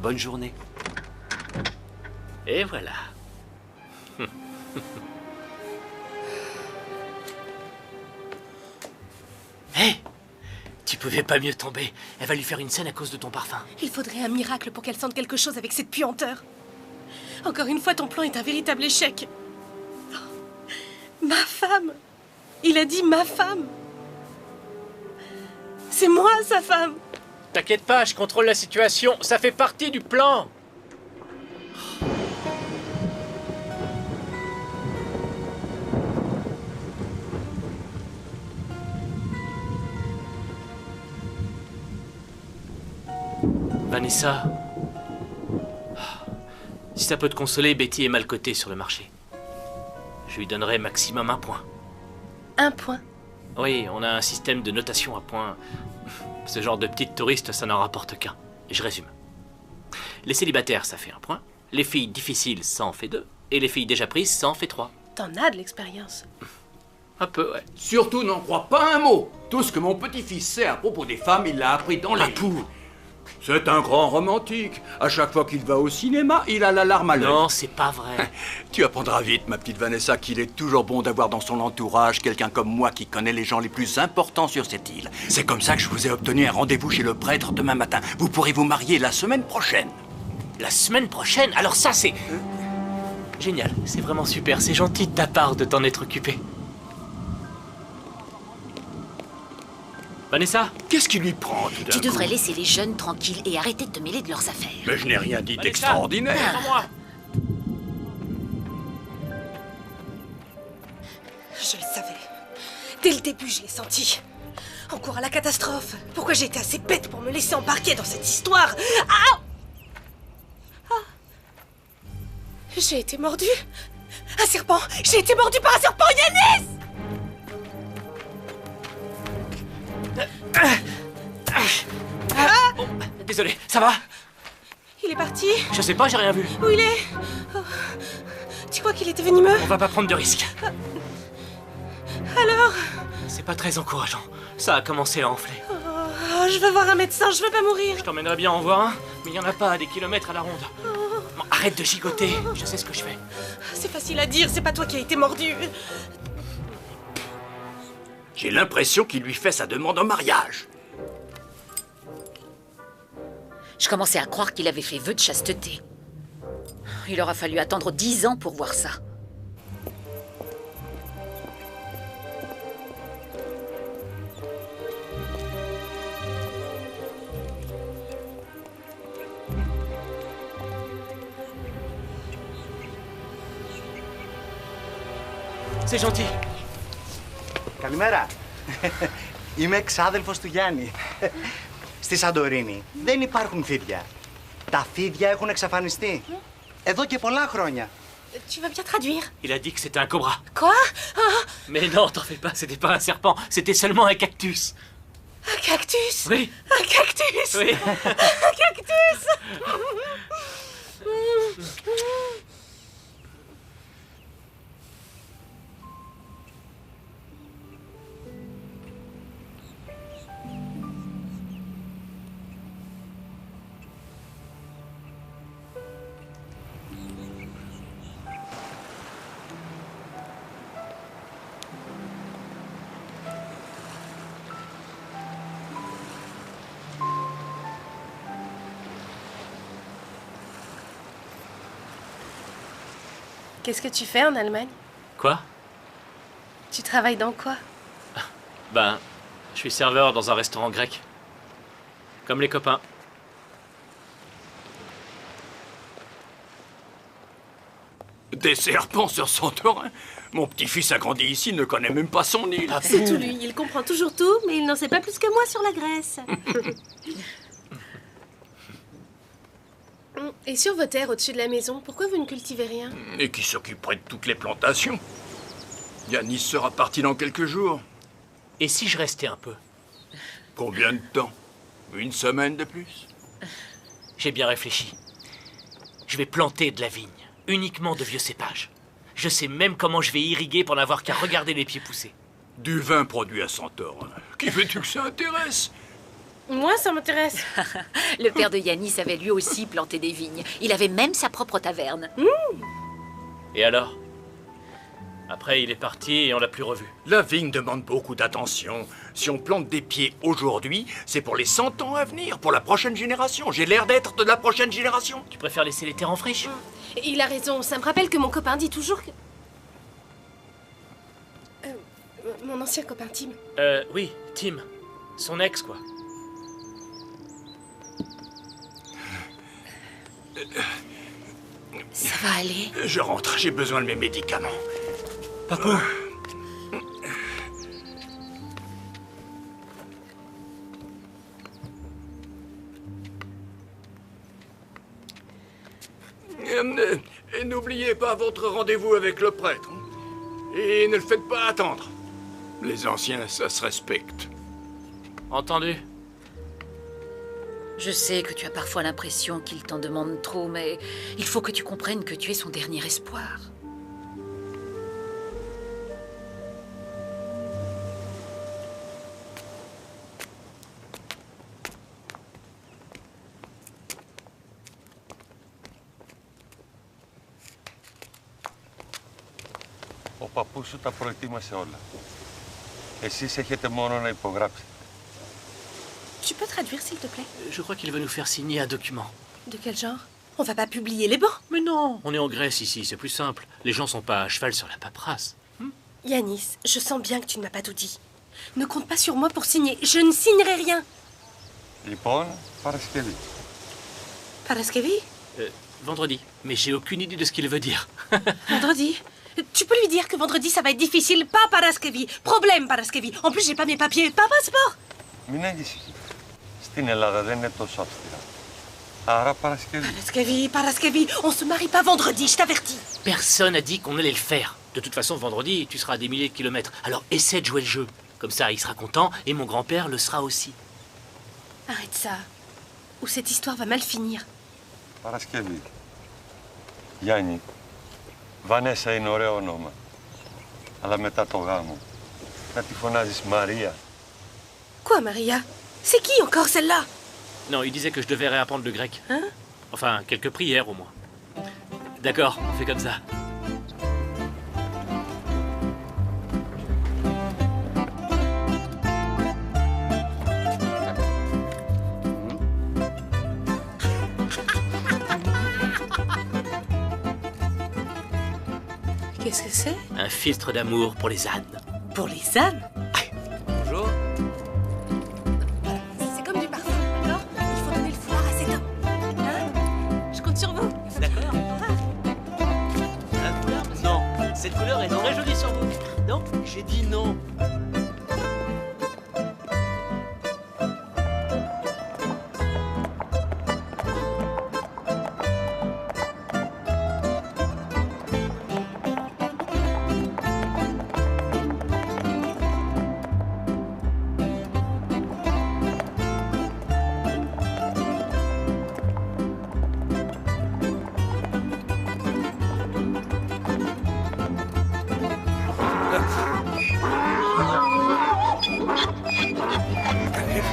Bonne journée. Et voilà. Hé, tu pouvais pas mieux tomber. Elle va lui faire une scène à cause de ton parfum. Il faudrait un miracle pour qu'elle sente quelque chose avec cette puanteur. Encore une fois, ton plan est un véritable échec. Oh, ma femme. Il a dit ma femme. C'est moi, sa femme. T'inquiète pas, je contrôle la situation. Ça fait partie du plan. Vanessa, si ça peut te consoler, Betty est mal cotée sur le marché. Je lui donnerai maximum 1 point. 1 point. Oui, on a un système de notation à points. Ce genre de petites touristes, ça n'en rapporte qu'un. Je résume. Les célibataires, ça fait 1 point. Les filles difficiles, ça en fait 2. Et les filles déjà prises, ça en fait 3. T'en as de l'expérience. Un peu, ouais. Surtout, n'en crois pas un mot. Tout ce que mon petit-fils sait à propos des femmes, il l'a appris dans les livres. C'est un grand romantique. À chaque fois qu'il va au cinéma, il a la larme à l'œil. Non, c'est pas vrai. Tu apprendras vite, ma petite Vanessa, qu'il est toujours bon d'avoir dans son entourage quelqu'un comme moi qui connaît les gens les plus importants sur cette île. C'est comme ça que je vous ai obtenu un rendez-vous chez le prêtre demain matin. Vous pourrez vous marier la semaine prochaine. La semaine prochaine? Alors ça, c'est... génial, c'est vraiment super. C'est gentil de ta part de t'en être occupé. Vanessa? Qu'est-ce qui lui prend tout d'un Tu coup? devrais laisser les jeunes tranquilles et arrêter de te mêler de leurs affaires. Mais je n'ai rien dit Vanessa, d'extraordinaire. sans moi. Je le savais. Dès le début, je l'ai senti. En cours à la catastrophe. Pourquoi j'ai été assez bête pour me laisser embarquer dans cette histoire? Ah! J'ai été mordue. Un serpent. J'ai été mordue par un serpent, Yanis! Oh, désolé, ça va? Il est parti? Je sais pas, j'ai rien vu. Où il est? Oh. Tu crois qu'il était venimeux? On va pas prendre de risques. Alors? C'est pas très encourageant. Ça a commencé à enfler. Oh, je veux voir un médecin, je veux pas mourir. Je t'emmènerais bien en voir un, mais il y en a pas à des kilomètres à la ronde. Bon, arrête de gigoter, je sais ce que je fais. C'est facile à dire, c'est pas toi qui as été mordu. J'ai l'impression qu'il lui fait sa demande en mariage. Je commençais à croire qu'il avait fait vœu de chasteté. Il aura fallu attendre 10 ans pour voir ça. C'est gentil. Καλημέρα. Είμαι εξάδελφος του Γιάννη. Στη Σαντορίνη δεν υπάρχουν φίδια. Τα φίδια έχουν εξαφανιστεί. Εδώ και πολλά χρόνια. Tu vas bien traduire? Il a dit que c'était un cobra. Quoi? Mais non, t'en fais pas, c'était pas un serpent, c'était seulement un cactus. Un cactus? Oui. Un cactus? Oui. Un cactus? Qu'est-ce que tu fais en Allemagne? Quoi? Tu travailles dans quoi? Ben, je suis serveur dans un restaurant grec. Comme les copains. Des serpents sur son terrain? Mon petit-fils a grandi ici, ne connaît même pas son île. C'est tout lui, il comprend toujours tout, mais il n'en sait pas plus que moi sur la Grèce. Et sur vos terres au-dessus de la maison, pourquoi vous ne cultivez rien? Et qui s'occuperait de toutes les plantations? Yanis sera parti dans quelques jours. Et si je restais un peu? Combien de temps? 1 semaine de plus? J'ai bien réfléchi. Je vais planter de la vigne, uniquement de vieux cépages. Je sais même comment je vais irriguer pour n'avoir qu'à regarder les pieds pousser. Du vin produit à Centaure. Qui veux-tu que ça intéresse? Moi, ça m'intéresse. Le père de Yanis avait lui aussi planté des vignes. Il avait même sa propre taverne. Et alors? Après, il est parti et on l'a plus revu. La vigne demande beaucoup d'attention. Si on plante des pieds aujourd'hui, c'est pour les 100 ans à venir, pour la prochaine génération. J'ai l'air d'être de la prochaine génération. Tu préfères laisser les terres en friche? Il a raison. Ça me rappelle que mon copain dit toujours que... mon ancien copain Tim. Oui, Tim. Son ex, quoi. Ça va aller. Je rentre, j'ai besoin de mes médicaments. Papou. Et n'oubliez pas votre rendez-vous avec le prêtre. Et ne le faites pas attendre. Les anciens, ça se respecte. Entendu. Je sais que tu as parfois l'impression qu'il t'en demande trop, mais il faut que tu comprennes que tu es son dernier espoir. Ο παππούς σου τα προετοίμασε όλα. Εσείς έχετε μόνο να υπογράψετε. Tu peux traduire, s'il te plaît? Je crois qu'il veut nous faire signer un document. De quel genre? On va pas publier les bancs? Mais non, on est en Grèce ici, c'est plus simple. Les gens sont pas à cheval sur la paperasse. Yanis, je sens bien que tu ne m'as pas tout dit. Ne compte pas sur moi pour signer. Je ne signerai rien. Λοιπόν, Παρασκευή. Paraskevi? Vendredi. Mais j'ai aucune idée de ce qu'il veut dire. Vendredi? Tu peux lui dire que vendredi, ça va être difficile. Pas Paraskevi. Problème, Paraskevi. En plus, j'ai pas mes papiers. Pas passeport. Μην ανησυχείς. Στην Ελλάδα δεν είναι τόσο αυστηρά. Άρα Παρασκευή. Paraskevi. On se marie pas vendredi, je t'avertis. Personne n'a dit qu'on allait le faire. De toute façon, vendredi, tu seras à des milliers de kilomètres. Alors essaie de jouer le jeu. Comme ça, il sera content et mon grand-père le sera aussi. Arrête ça. Ou cette histoire va mal finir. Παρασκευή. Γιάννη, Βανέσα είναι ωραίο όνομα. Αλλά μετά το γάμο, να τη φωνάζεις Μαρία. Quoi, Maria? C'est qui encore celle-là? Non, il disait que je devais réapprendre le grec. Hein? Enfin, quelques prières au moins. D'accord, on fait comme ça. Qu'est-ce que c'est? Un filtre d'amour pour les ânes. Pour les ânes? Bonjour. C'est comme du parfum, d'accord? Il faut donner le foulard à cet homme. Hein? Je compte sur vous. D'accord. La couleur? Non. Cette couleur est très jolie sur vous. Non? J'ai dit non.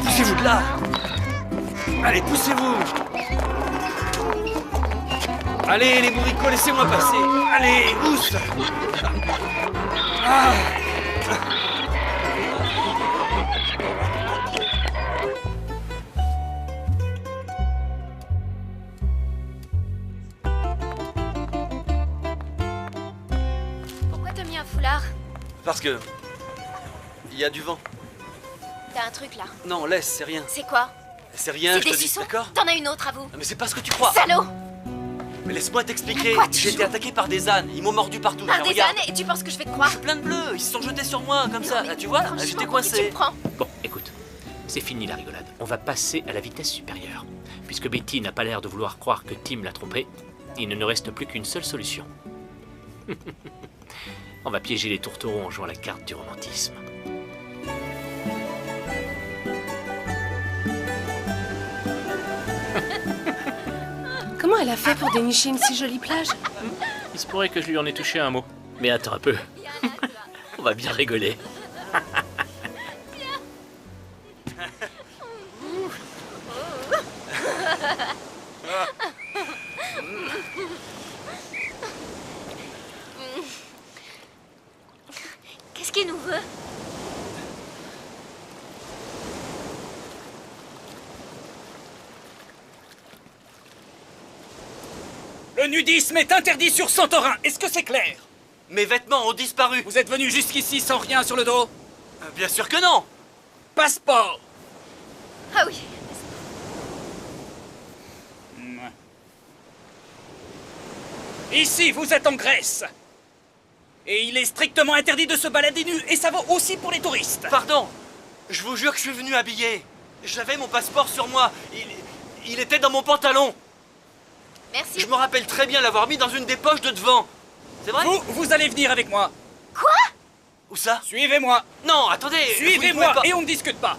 Poussez-vous de là! Allez, poussez-vous! Allez, les bourricots, laissez-moi passer! Allez, ousse! Ah. Pourquoi t'as mis un foulard? Parce que... il y a du vent. T'as un truc là. Non, laisse, c'est rien. C'est quoi? C'est rien, C'est je des te dis, suçons? d'accord? T'en as une autre à vous. Mais c'est pas ce que tu crois. Salaud! Mais laisse-moi t'expliquer. Quoi, tu J'ai été joues? attaqué par des ânes. Ils m'ont mordu partout. Par Tiens, des regarde. ânes et tu penses que je vais te croire? Je suis plein de bleus. Ils se sont jetés sur moi comme ça. mais Tu vois, franchement, j'étais pour qui tu coincé. me prends? Bon, écoute, c'est fini la rigolade. On va passer à la vitesse supérieure. Puisque Betty n'a pas l'air de vouloir croire que Tim l'a trompé, il ne nous reste plus qu'une seule solution. On va piéger les tourtereaux en jouant la carte du romantisme. Comment elle a fait pour dénicher une si jolie plage? Il se pourrait que je lui en ai touché un mot. Mais attends un peu. On va bien rigoler. Qu'est-ce qu'il nous veut? Le nudisme est interdit sur Santorin, est-ce que c'est clair? Mes vêtements ont disparu. Vous êtes venu jusqu'ici sans rien sur le dos? Bien sûr que non. Passeport. Ah oui. Ici, vous êtes en Grèce. Et il est strictement interdit de se balader nu, et ça vaut aussi pour les touristes. Pardon, je vous jure que je suis venu habillé. J'avais mon passeport sur moi. Il était dans mon pantalon. Merci. Je me rappelle très bien l'avoir mis dans une des poches de devant. C'est vrai? Vous allez venir avec moi. Quoi? Où ça? Suivez-moi. Non, attendez. Suivez-moi et on ne discute pas.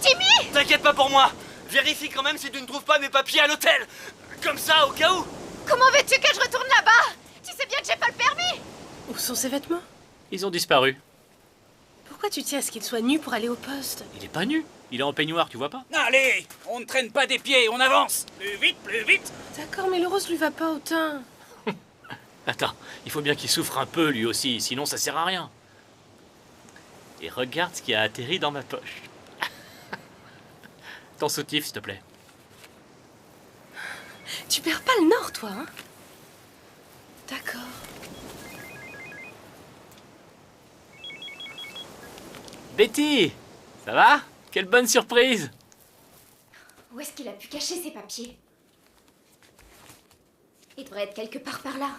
Timmy! T'inquiète pas pour moi. Vérifie quand même si tu ne trouves pas mes papiers à l'hôtel. Comme ça, au cas où. Comment veux-tu que je retourne là-bas? Tu sais bien que j'ai pas le permis. Où sont ses vêtements? Ils ont disparu. Pourquoi tu tiens à ce qu'il soit nu pour aller au poste? Il est pas nu. Il est en peignoir, tu vois pas? Allez, on ne traîne pas des pieds, on avance. Plus vite, plus vite. D'accord, mais le rose lui va pas autant. Attends, il faut bien qu'il souffre un peu lui aussi, sinon ça sert à rien. Et regarde ce qui a atterri dans ma poche. Ton soutif, s'il te plaît. Tu perds pas le nord, toi, hein? D'accord. Betty! Ça va? Quelle bonne surprise! Où est-ce qu'il a pu cacher ses papiers? Il devrait être quelque part par là.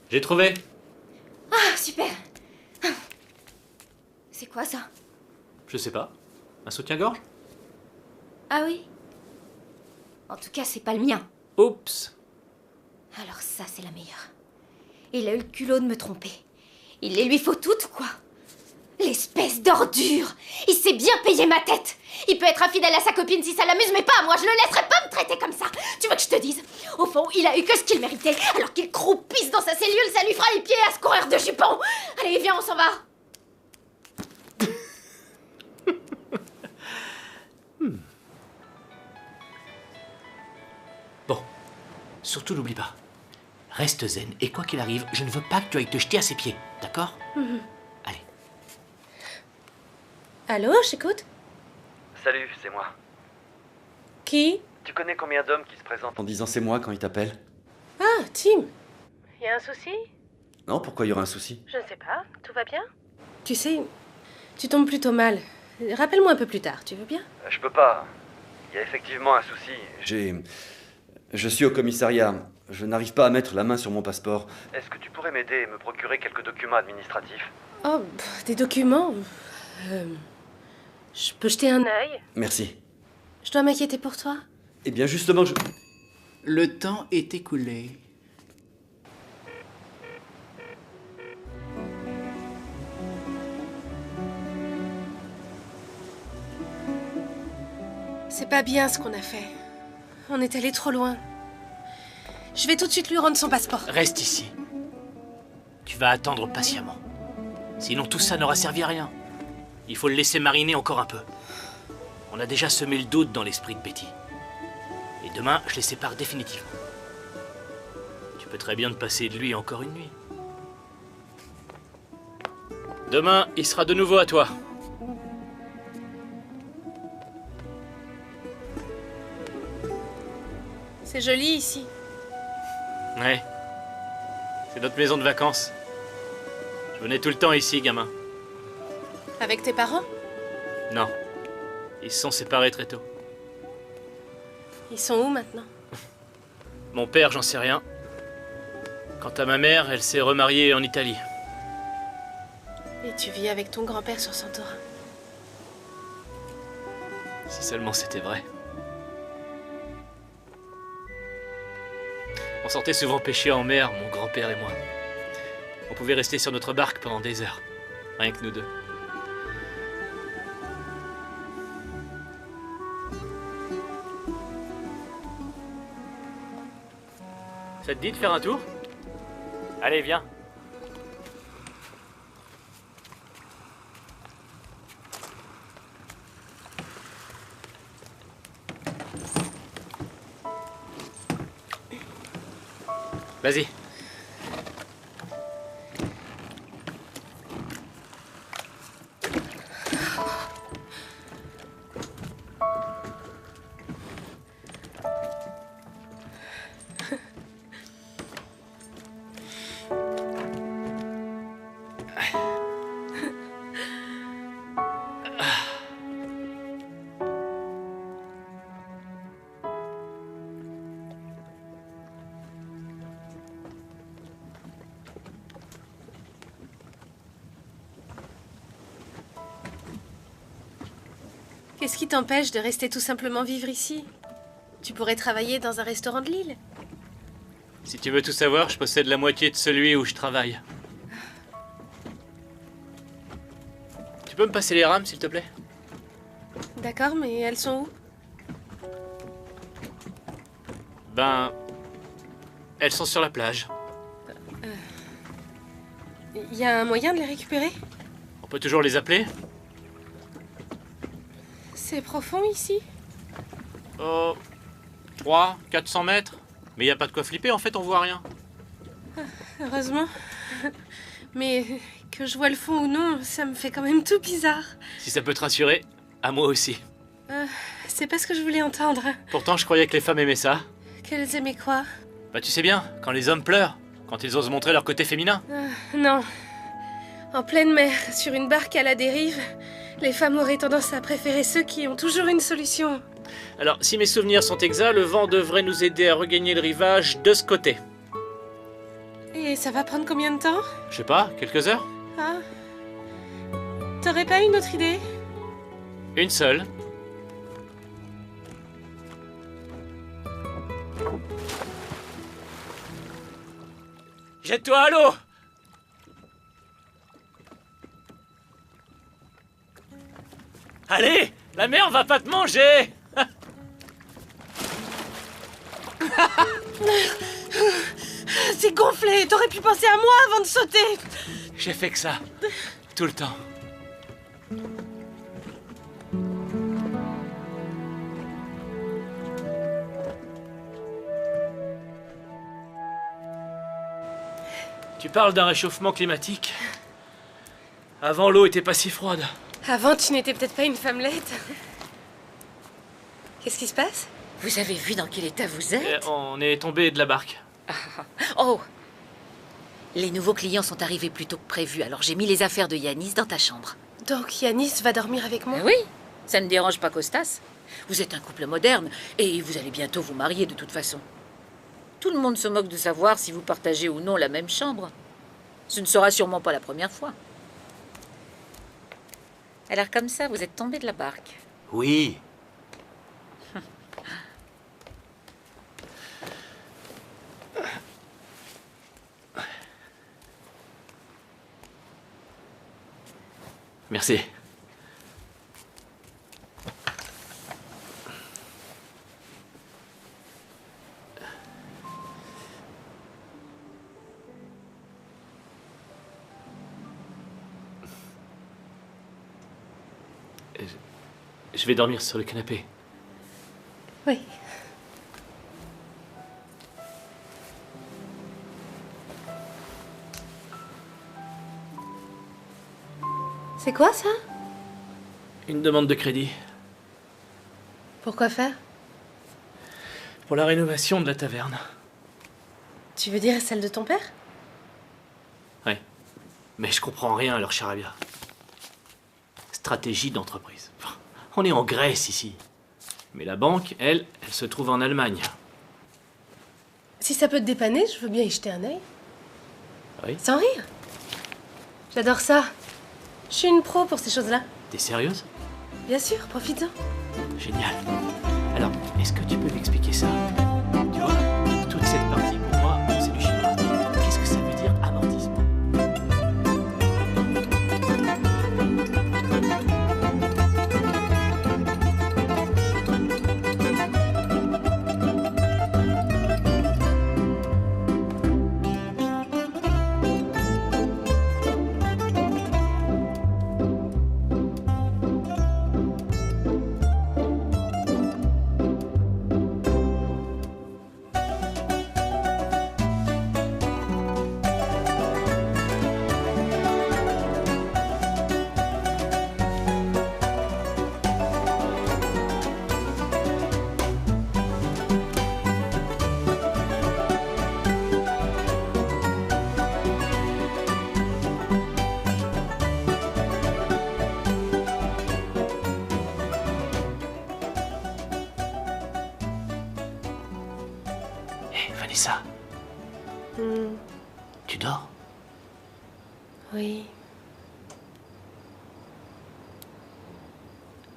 J'ai trouvé. Ah, super! C'est quoi ça? Je sais pas. Un soutien-gorge? Ah oui? En tout cas, c'est pas le mien. Oups! Alors ça, c'est la meilleure. Il a eu le culot de me tromper. Il les lui faut toutes, quoi. L'espèce d'ordure! Il s'est bien payé ma tête! Il peut être infidèle à sa copine si ça l'amuse, mais pas à moi! Je le laisserai pas me traiter comme ça! Tu veux que je te dise? Au fond, il a eu que ce qu'il méritait, alors qu'il croupisse dans sa cellule, ça lui fera les pieds à se courir de jupons! Allez, viens, on s'en va! Bon, surtout n'oublie pas. Reste zen, et quoi qu'il arrive, je ne veux pas que tu ailles te jeter à ses pieds, d'accord? Allez. Allô, j'écoute? Salut, c'est moi. Qui? Tu connais combien d'hommes qui se présentent en disant c'est moi quand ils t'appellent? Ah, Tim. Y a un souci? Non, pourquoi il y aurait un souci? Je ne sais pas. Tout va bien? Tu sais, tu tombes plutôt mal. Rappelle-moi un peu plus tard, tu veux bien? Je peux pas. Il y a effectivement un souci. Je suis au commissariat. Je n'arrive pas à mettre la main sur mon passeport. Est-ce que tu pourrais m'aider et me procurer quelques documents administratifs? Oh, des documents? Je peux jeter un œil? Merci. Je dois m'inquiéter pour toi? Eh bien, justement, je... Le temps est écoulé. C'est pas bien ce qu'on a fait. On est allé trop loin. Je vais tout de suite lui rendre son passeport. Reste ici. Tu vas attendre patiemment. Sinon tout ça n'aura servi à rien. Il faut le laisser mariner encore un peu. On a déjà semé le doute dans l'esprit de Betty. Et demain, je les sépare définitivement. Tu peux très bien te passer de lui encore une nuit. Demain, il sera de nouveau à toi. C'est joli ici. Ouais. C'est notre maison de vacances. Je venais tout le temps ici, gamin. Avec tes parents? Non. Ils se sont séparés très tôt. Ils sont où maintenant? Mon père, j'en sais rien. Quant à ma mère, elle s'est remariée en Italie. Et tu vis avec ton grand-père sur Santorin? Si seulement c'était vrai. On sortait souvent pêcher en mer, mon grand-père et moi. On pouvait rester sur notre barque pendant des heures. Rien que nous deux. Ça te dit de faire un tour? Allez, viens. Vas-y. Qu'est-ce qui t'empêche de rester tout simplement vivre ici? Tu pourrais travailler dans un restaurant de l'île. Si tu veux tout savoir, je possède la moitié de celui où je travaille. Tu peux me passer les rames, s'il te plaît? D'accord, mais elles sont où? Ben... elles sont sur la plage. Il y a un moyen de les récupérer? On peut toujours les appeler? C'est profond ici? Oh... 300-400 mètres. Mais il n'y a pas de quoi flipper, en fait, on voit rien. Heureusement. Mais que je vois le fond ou non, ça me fait quand même tout bizarre. Si ça peut te rassurer, à moi aussi. C'est pas ce que je voulais entendre. Pourtant, je croyais que les femmes aimaient ça. Qu'elles aimaient quoi? Bah tu sais bien, quand les hommes pleurent, quand ils osent montrer leur côté féminin. Non. En pleine mer, sur une barque à la dérive, les femmes auraient tendance à préférer ceux qui ont toujours une solution. Alors, si mes souvenirs sont exacts, le vent devrait nous aider à regagner le rivage de ce côté. Et ça va prendre combien de temps? Je sais pas, quelques heures? Ah. T'aurais pas une autre idée? Une seule. Jette-toi à l'eau! Allez, la mer va pas te manger! C'est gonflé! T'aurais pu penser à moi avant de sauter! J'ai fait que ça. Tout le temps. Tu parles d'un réchauffement climatique. Avant, l'eau était pas si froide. Avant, tu n'étais peut-être pas une femmelette. Qu'est-ce qui se passe? Vous avez vu dans quel état vous êtes? On est tombé de la barque. Oh! Les nouveaux clients sont arrivés plus tôt que prévu, alors j'ai mis les affaires de Yanis dans ta chambre. Donc Yanis va dormir avec moi? Oui, ça ne dérange pas Costas. Vous êtes un couple moderne, et vous allez bientôt vous marier de toute façon. Tout le monde se moque de savoir si vous partagez ou non la même chambre. Ce ne sera sûrement pas la première fois. Alors comme ça, vous êtes tombé de la barque. Oui. Merci. Je vais dormir sur le canapé. Oui. C'est quoi ça? Une demande de crédit. Pourquoi faire? Pour la rénovation de la taverne. Tu veux dire celle de ton père? Oui. Mais je comprends rien à leur charabia. Stratégie d'entreprise. On est en Grèce ici. Mais la banque, elle se trouve en Allemagne. Si ça peut te dépanner, je veux bien y jeter un œil. Oui. Sans rire. J'adore ça. Je suis une pro pour ces choses-là. T'es sérieuse? Bien sûr, profites-en. Génial. Alors, est-ce que tu peux m'expliquer ça? Tu vois, toute cette partie, pour moi, c'est du chinois. Qu'est-ce que ça veut dire, amortissement? Hé, Vanessa, tu dors? Oui.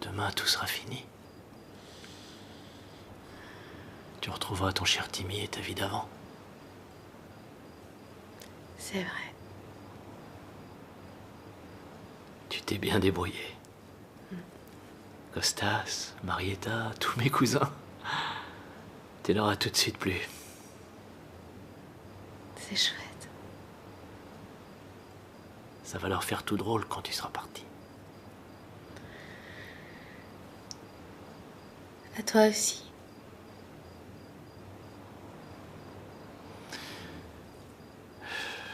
Demain, tout sera fini. Tu retrouveras ton cher Timmy et ta vie d'avant. C'est vrai. Tu t'es bien débrouillé. Costas, Marietta, tous mes cousins. Tu n'auras tout de suite plus. C'est chouette. Ça va leur faire tout drôle quand tu seras parti. À toi aussi.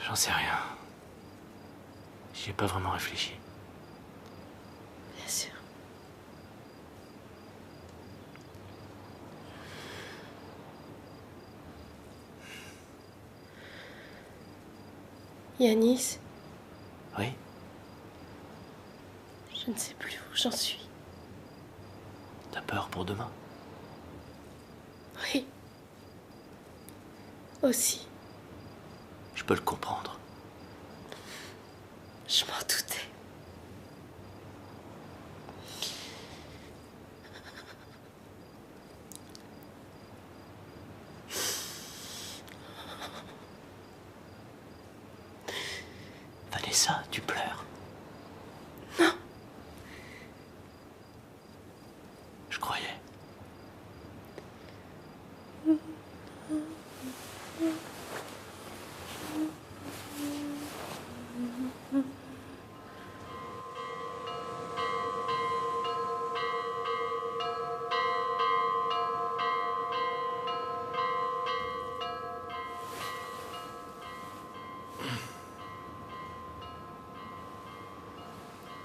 J'en sais rien. J'y ai pas vraiment réfléchi. Bien sûr. Yanis, Oui? je ne sais plus où j'en suis. T'as peur pour demain? Oui. Aussi. Je peux le comprendre. Je m'en doutais. Vanessa, tu pleures? Non. Je croyais.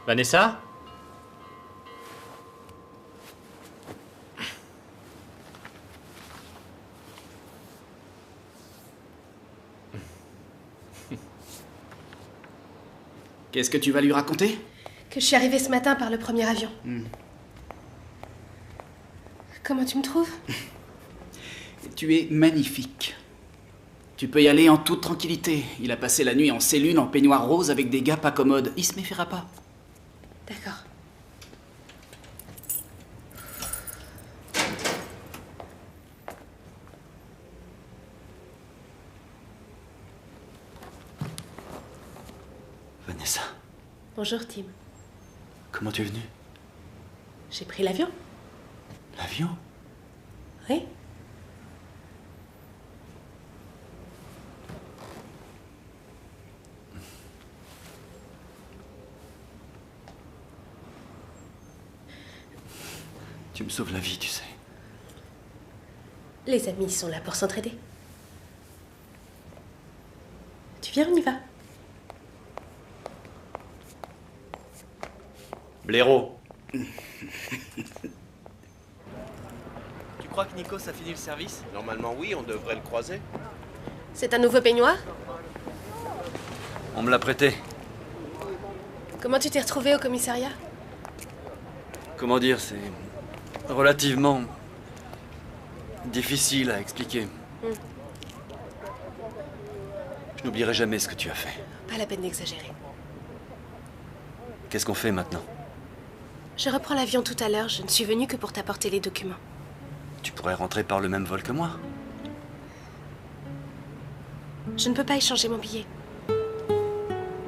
Vanessa? Qu'est-ce que tu vas lui raconter? Que je suis arrivée ce matin par le premier avion. Comment tu me trouves? Tu es magnifique. Tu peux y aller en toute tranquillité. Il a passé la nuit en cellule, en peignoir rose, avec des gars pas commodes. Il se méfiera pas. D'accord. Vanessa, Bonjour, Tim. comment tu es venue? J'ai pris l'avion. L'avion? Oui. Tu me sauves la vie, tu sais. Les amis sont là pour s'entraider. Tu viens, on y va. Blaireau. Tu crois que Nikos a fini le service? Normalement, oui, on devrait le croiser. C'est un nouveau peignoir? On me l'a prêté. Comment tu t'es retrouvé au commissariat? Comment dire, c'est relativement difficile à expliquer. Je n'oublierai jamais ce que tu as fait. Pas la peine d'exagérer. Qu'est-ce qu'on fait maintenant? Je reprends l'avion tout à l'heure. Je ne suis venue que pour t'apporter les documents. Tu pourrais rentrer par le même vol que moi. Je ne peux pas échanger mon billet.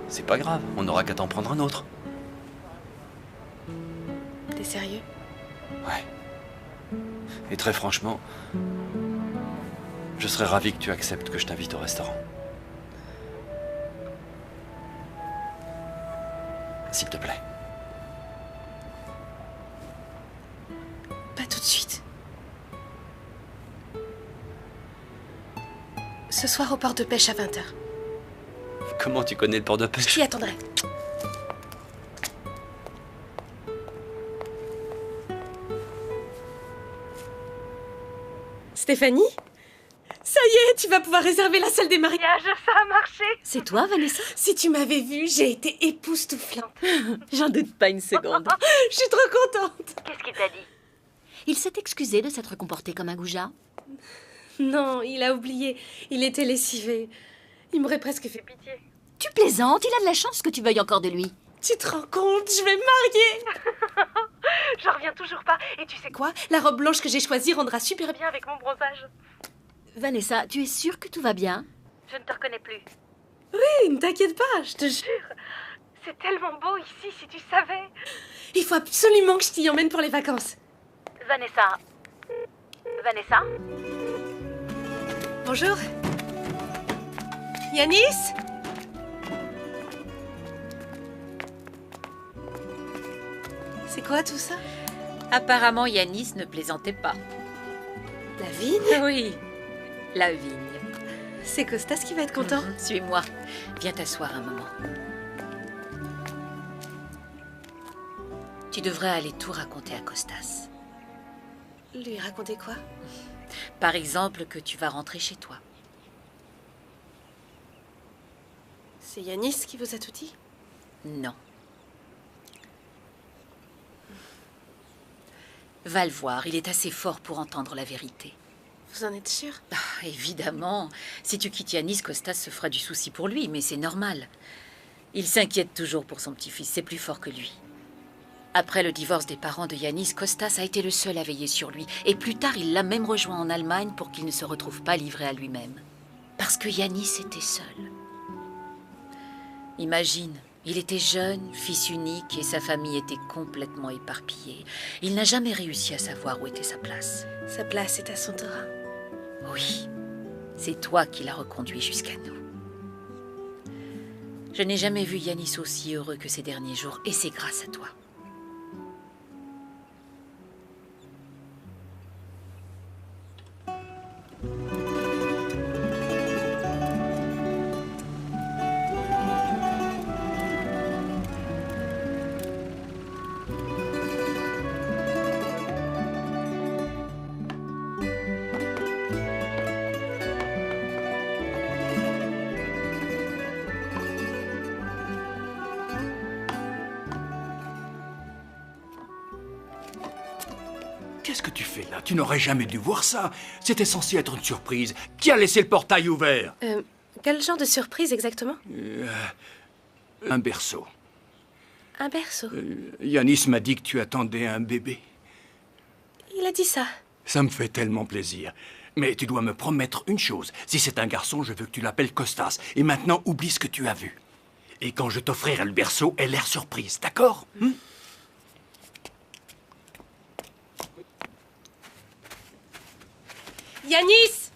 C'est pas grave, on n'aura qu'à t'en prendre un autre. T'es sérieux? Ouais. Et très franchement, je serais ravi que tu acceptes que je t'invite au restaurant. S'il te plaît. Pas tout de suite. Ce soir au port de pêche à 20h. Comment tu connais le port de pêche? Je t'y attendrai. Stéphanie? Ça y est, tu vas pouvoir réserver la salle des mariages. Ça a marché. C'est toi, Vanessa? Si tu m'avais vue, j'ai été époustouflante. J'en doute pas une seconde. Je suis trop contente. Qu'est-ce qu'il t'a dit? Il s'est excusé de s'être comporté comme un goujat. Non, il a oublié. Il était lessivé. Il m'aurait presque fait pitié. Tu plaisantes, il a de la chance que tu veuilles encore de lui. Tu te rends compte, je vais me marier. J'en reviens toujours pas. Et tu sais quoi? La robe blanche que j'ai choisie rendra super bien avec mon bronzage. Vanessa, tu es sûre que tout va bien? Je ne te reconnais plus. Oui, ne t'inquiète pas, je te jure. C'est tellement beau ici, si tu savais. Il faut absolument que je t'y emmène pour les vacances. Vanessa. Vanessa? Bonjour. Yanis? C'est quoi tout ça? Apparemment, Yanis ne plaisantait pas. La vigne? Oui, la vigne. C'est Costas qui va être content. Suis-moi. Viens t'asseoir un moment. Tu devrais aller tout raconter à Costas. Lui raconter quoi? Par exemple, que tu vas rentrer chez toi. C'est Yanis qui vous a tout dit? Non. Va le voir, il est assez fort pour entendre la vérité. Vous en êtes sûr? Évidemment. Si tu quittes Yanis, Costas se fera du souci pour lui, mais c'est normal. Il s'inquiète toujours pour son petit-fils, c'est plus fort que lui. Après le divorce des parents de Yanis, Costas a été le seul à veiller sur lui. Et plus tard, il l'a même rejoint en Allemagne pour qu'il ne se retrouve pas livré à lui-même. Parce que Yanis était seul. Imagine, il était jeune, fils unique, et sa famille était complètement éparpillée. Il n'a jamais réussi à savoir où était sa place. Sa place est à Santorin. Oui, c'est toi qui l'as reconduit jusqu'à nous. Je n'ai jamais vu Yanis aussi heureux que ces derniers jours, et c'est grâce à toi. Qu'est-ce que tu fais là? Tu n'aurais jamais dû voir ça. C'était censé être une surprise. Qui a laissé le portail ouvert? Quel genre de surprise exactement? Un berceau. Un berceau? Yanis m'a dit que tu attendais un bébé. Il a dit ça. Ça me fait tellement plaisir. Mais tu dois me promettre une chose. Si c'est un garçon, je veux que tu l'appelles Costas. Et maintenant, oublie ce que tu as vu. Et quand je t'offrirai le berceau, aie l'air surprise, d'accord? Yanis!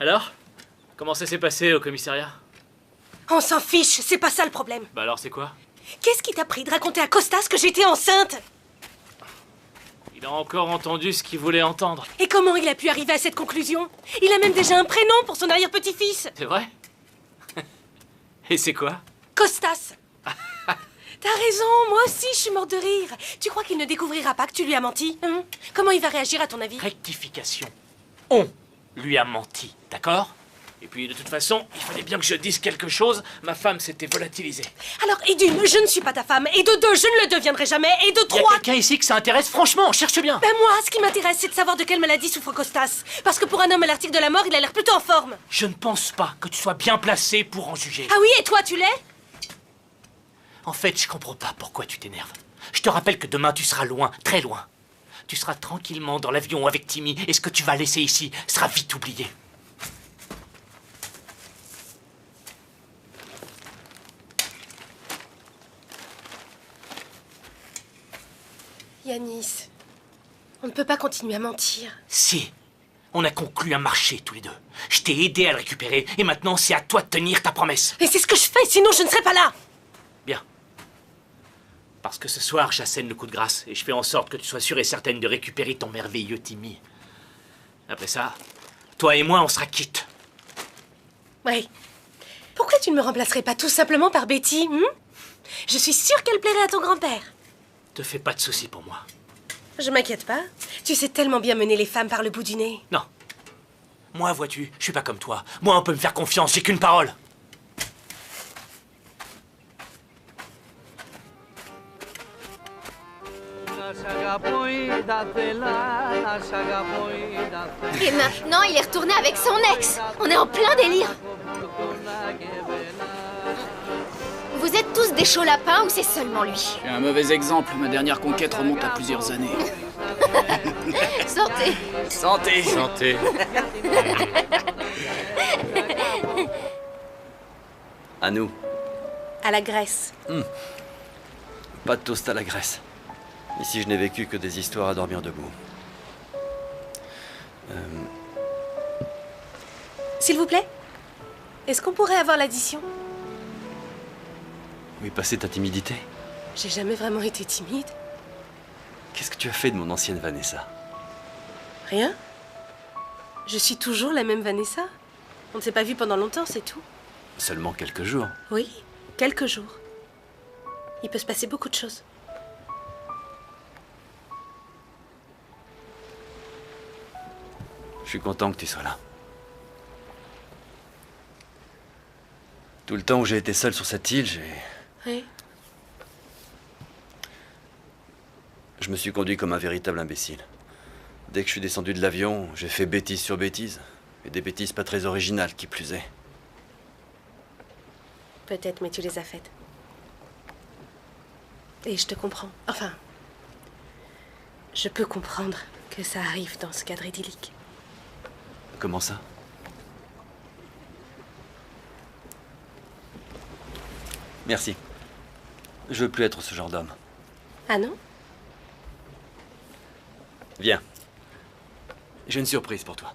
Alors? Comment ça s'est passé au commissariat? On s'en fiche, c'est pas ça le problème. Bah alors c'est quoi? Qu'est-ce qui t'a pris de raconter à Costas que j'étais enceinte? Il a encore entendu ce qu'il voulait entendre. Et comment il a pu arriver à cette conclusion? Il a même déjà un prénom pour son arrière-petit-fils. C'est vrai? Et c'est quoi? Costas. T'as raison, moi aussi je suis morte de rire. Tu crois qu'il ne découvrira pas que tu lui as menti, hein? Comment il va réagir à ton avis? Rectification. On lui a menti, d'accord? Et puis de toute façon, il fallait bien que je dise quelque chose. Ma femme s'était volatilisée. Alors, et d'une, je ne suis pas ta femme. Et de deux, je ne le deviendrai jamais. Et de Il y a trois... quelqu'un ici que ça intéresse, franchement, cherche bien. Ben moi, ce qui m'intéresse, c'est de savoir de quelle maladie souffre Costas. Parce que pour un homme à l'article de la mort, il a l'air plutôt en forme. Je ne pense pas que tu sois bien placé pour en juger. Ah oui, et toi, tu l'es? En fait, je comprends pas pourquoi tu t'énerves. Je te rappelle que demain, tu seras loin, très loin. Tu seras tranquillement dans l'avion avec Timmy, et ce que tu vas laisser ici sera vite oublié. Yanis, on ne peut pas continuer à mentir. Si, on a conclu un marché tous les deux. Je t'ai aidé à le récupérer, et maintenant c'est à toi de tenir ta promesse. Et c'est ce que je fais, sinon je ne serai pas là. Bien. Parce que ce soir, j'assène le coup de grâce, et je fais en sorte que tu sois sûre et certaine de récupérer ton merveilleux Timmy. Après ça, toi et moi, on sera quittes. Oui. Pourquoi tu ne me remplacerais pas tout simplement par Betty, Je suis sûre qu'elle plairait à ton grand-père. Te fais pas de soucis pour moi. Je m'inquiète pas. Tu sais tellement bien mener les femmes par le bout du nez. Non. Moi, vois-tu, je suis pas comme toi. Moi, on peut me faire confiance, j'ai qu'une parole. Et maintenant, il est retourné avec son ex. On est en plein délire. Vous êtes tous des chauds lapins ou c'est seulement lui? Je suis un mauvais exemple. Ma dernière conquête remonte à plusieurs années. Santé. Santé. Santé. À nous. À la Grèce. Pas de toast à la Grèce. Ici, je n'ai vécu que des histoires à dormir debout. S'il vous plaît, est-ce qu'on pourrait avoir l'addition? Oui, passer ta timidité. J'ai jamais vraiment été timide. Qu'est-ce que tu as fait de mon ancienne Vanessa? Rien. Je suis toujours la même Vanessa. On ne s'est pas vu pendant longtemps, c'est tout. Seulement quelques jours. Oui, quelques jours. Il peut se passer beaucoup de choses. Je suis content que tu sois là. Tout le temps où j'ai été seul sur cette île, Oui. je me suis conduit comme un véritable imbécile. Dès que je suis descendu de l'avion, j'ai fait bêtise sur bêtise. Et des bêtises pas très originales, qui plus est. Peut-être, mais tu les as faites. Et je te comprends. Enfin, je peux comprendre que ça arrive dans ce cadre idyllique. Comment ça? Merci. Je veux plus être ce genre d'homme. Ah non? Viens. J'ai une surprise pour toi.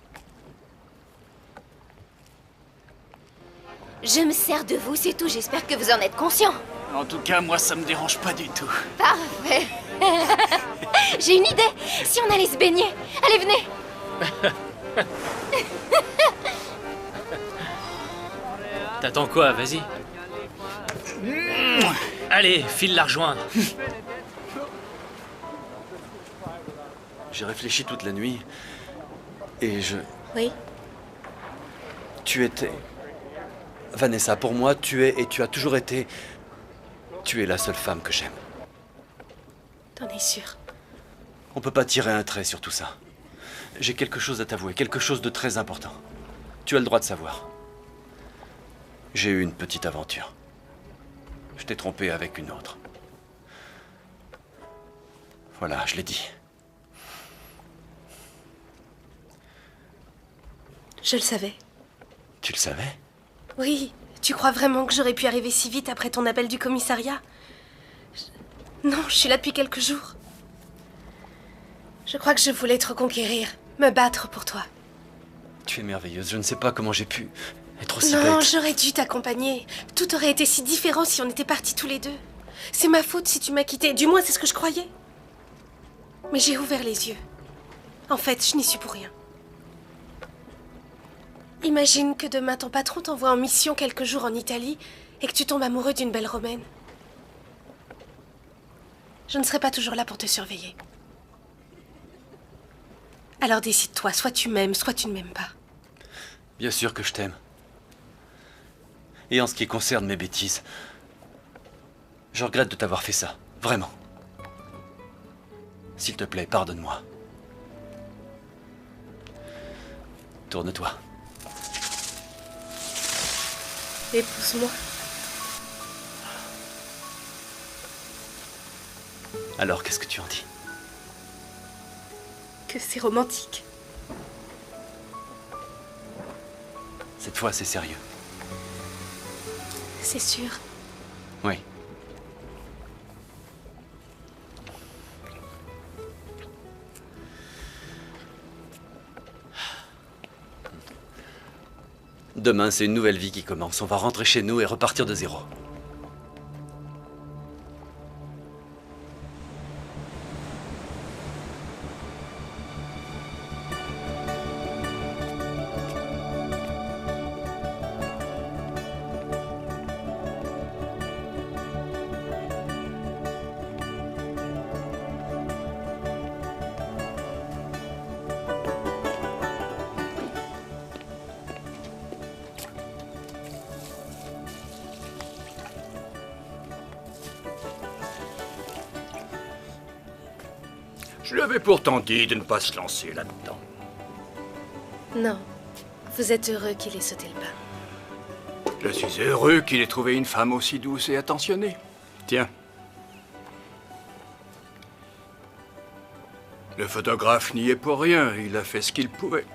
Je me sers de vous, c'est tout. J'espère que vous en êtes conscient. En tout cas, moi, ça me dérange pas du tout. Parfait. J'ai une idée. Si on allait se baigner. Allez, venez. T'attends quoi? Vas-y. Allez, file la rejoindre. J'ai réfléchi toute la nuit. Et je... Oui? Tu étais... Vanessa, pour moi, tu es et tu as toujours été... Tu es la seule femme que j'aime. T'en es sûr? On peut pas tirer un trait sur tout ça. J'ai quelque chose à t'avouer, quelque chose de très important. Tu as le droit de savoir. J'ai eu une petite aventure. Je t'ai trompé avec une autre. Voilà, je l'ai dit. Je le savais. Tu le savais? Oui, tu crois vraiment que j'aurais pu arriver si vite après ton appel du commissariat? Non, je suis là depuis quelques jours. Je crois que je voulais te reconquérir, me battre pour toi. Tu es merveilleuse, je ne sais pas comment j'ai pu être aussi Non, bête. j'aurais dû t'accompagner. Tout aurait été si différent si on était partis tous les deux. C'est ma faute si tu m'as quitté, du moins c'est ce que je croyais. Mais j'ai ouvert les yeux. En fait, je n'y suis pour rien. Imagine que demain ton patron t'envoie en mission quelques jours en Italie et que tu tombes amoureux d'une belle Romaine. Je ne serai pas toujours là pour te surveiller. Alors décide-toi, soit tu m'aimes, soit tu ne m'aimes pas. Bien sûr que je t'aime. Et en ce qui concerne mes bêtises, je regrette de t'avoir fait ça, vraiment. S'il te plaît, pardonne-moi. Tourne-toi. Épouse-moi. Alors, qu'est-ce que tu en dis? Que c'est romantique. Cette fois, c'est sérieux. C'est sûr. Oui. Demain, c'est une nouvelle vie qui commence. On va rentrer chez nous et repartir de zéro. Je lui avais pourtant dit de ne pas se lancer là-dedans. Non. Vous êtes heureux qu'il ait sauté le pas. Je suis heureux qu'il ait trouvé une femme aussi douce et attentionnée. Tiens. Le photographe n'y est pour rien, il a fait ce qu'il pouvait.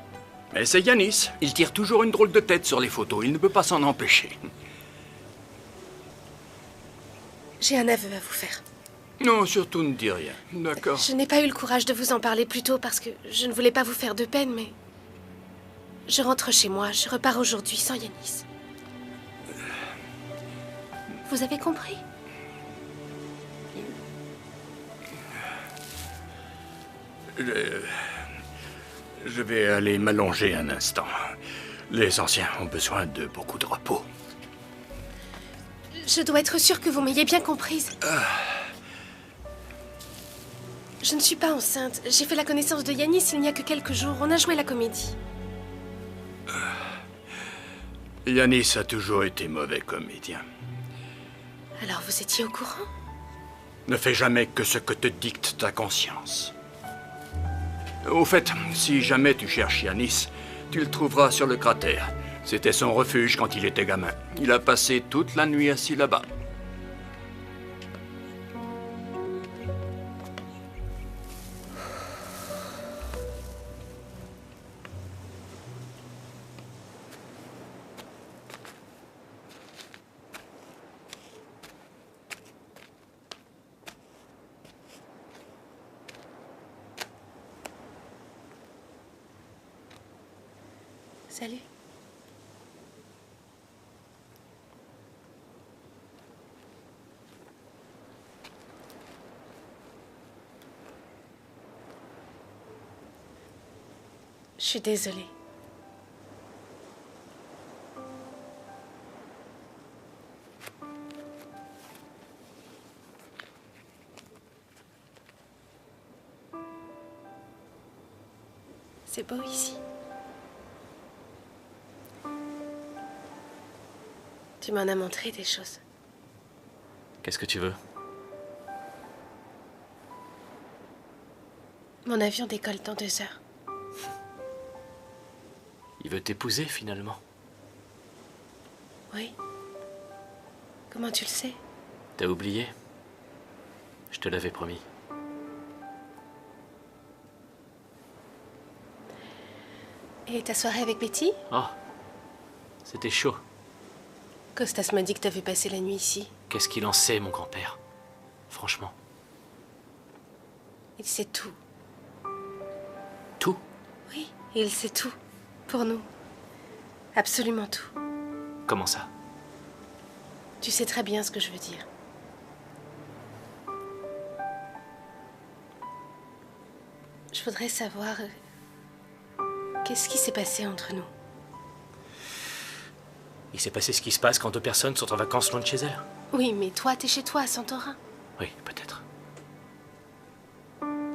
Mais c'est Yanis, il tire toujours une drôle de tête sur les photos, il ne peut pas s'en empêcher. J'ai un aveu à vous faire. Non, surtout ne dis rien, d'accord? Je n'ai pas eu le courage de vous en parler plus tôt parce que je ne voulais pas vous faire de peine, mais... Je rentre chez moi, je repars aujourd'hui sans Yanis. Vous avez compris? Je vais aller m'allonger un instant. Les anciens ont besoin de beaucoup de repos. Je dois être sûre que vous m'ayez bien comprise. Je ne suis pas enceinte. J'ai fait la connaissance de Yanis il n'y a que quelques jours. On a joué la comédie. Yanis a toujours été mauvais comédien. Alors vous étiez au courant? Ne fais jamais que ce que te dicte ta conscience. Au fait, si jamais tu cherches Yanis, tu le trouveras sur le cratère. C'était son refuge quand il était gamin. Il a passé toute la nuit assis là-bas. Salut. Je suis désolée. C'est beau ici. Tu m'en as montré des choses. Qu'est-ce que tu veux? Mon avion décolle dans 2 heures. Il veut t'épouser, finalement. Oui. Comment tu le sais? T'as oublié? Je te l'avais promis. Et ta soirée avec Betty? Oh, c'était chaud. Costas m'a dit que t'avais passé la nuit ici. Qu'est-ce qu'il en sait, mon grand-père? Franchement. Il sait tout. Tout? Oui, il sait tout. Pour nous. Absolument tout. Comment ça? Tu sais très bien ce que je veux dire. Je voudrais savoir... qu'est-ce qui s'est passé entre nous? Il s'est passé ce qui se passe quand 2 personnes sont en vacances loin de chez elles? Oui, mais toi, t'es chez toi à Santorin. Oui, peut-être.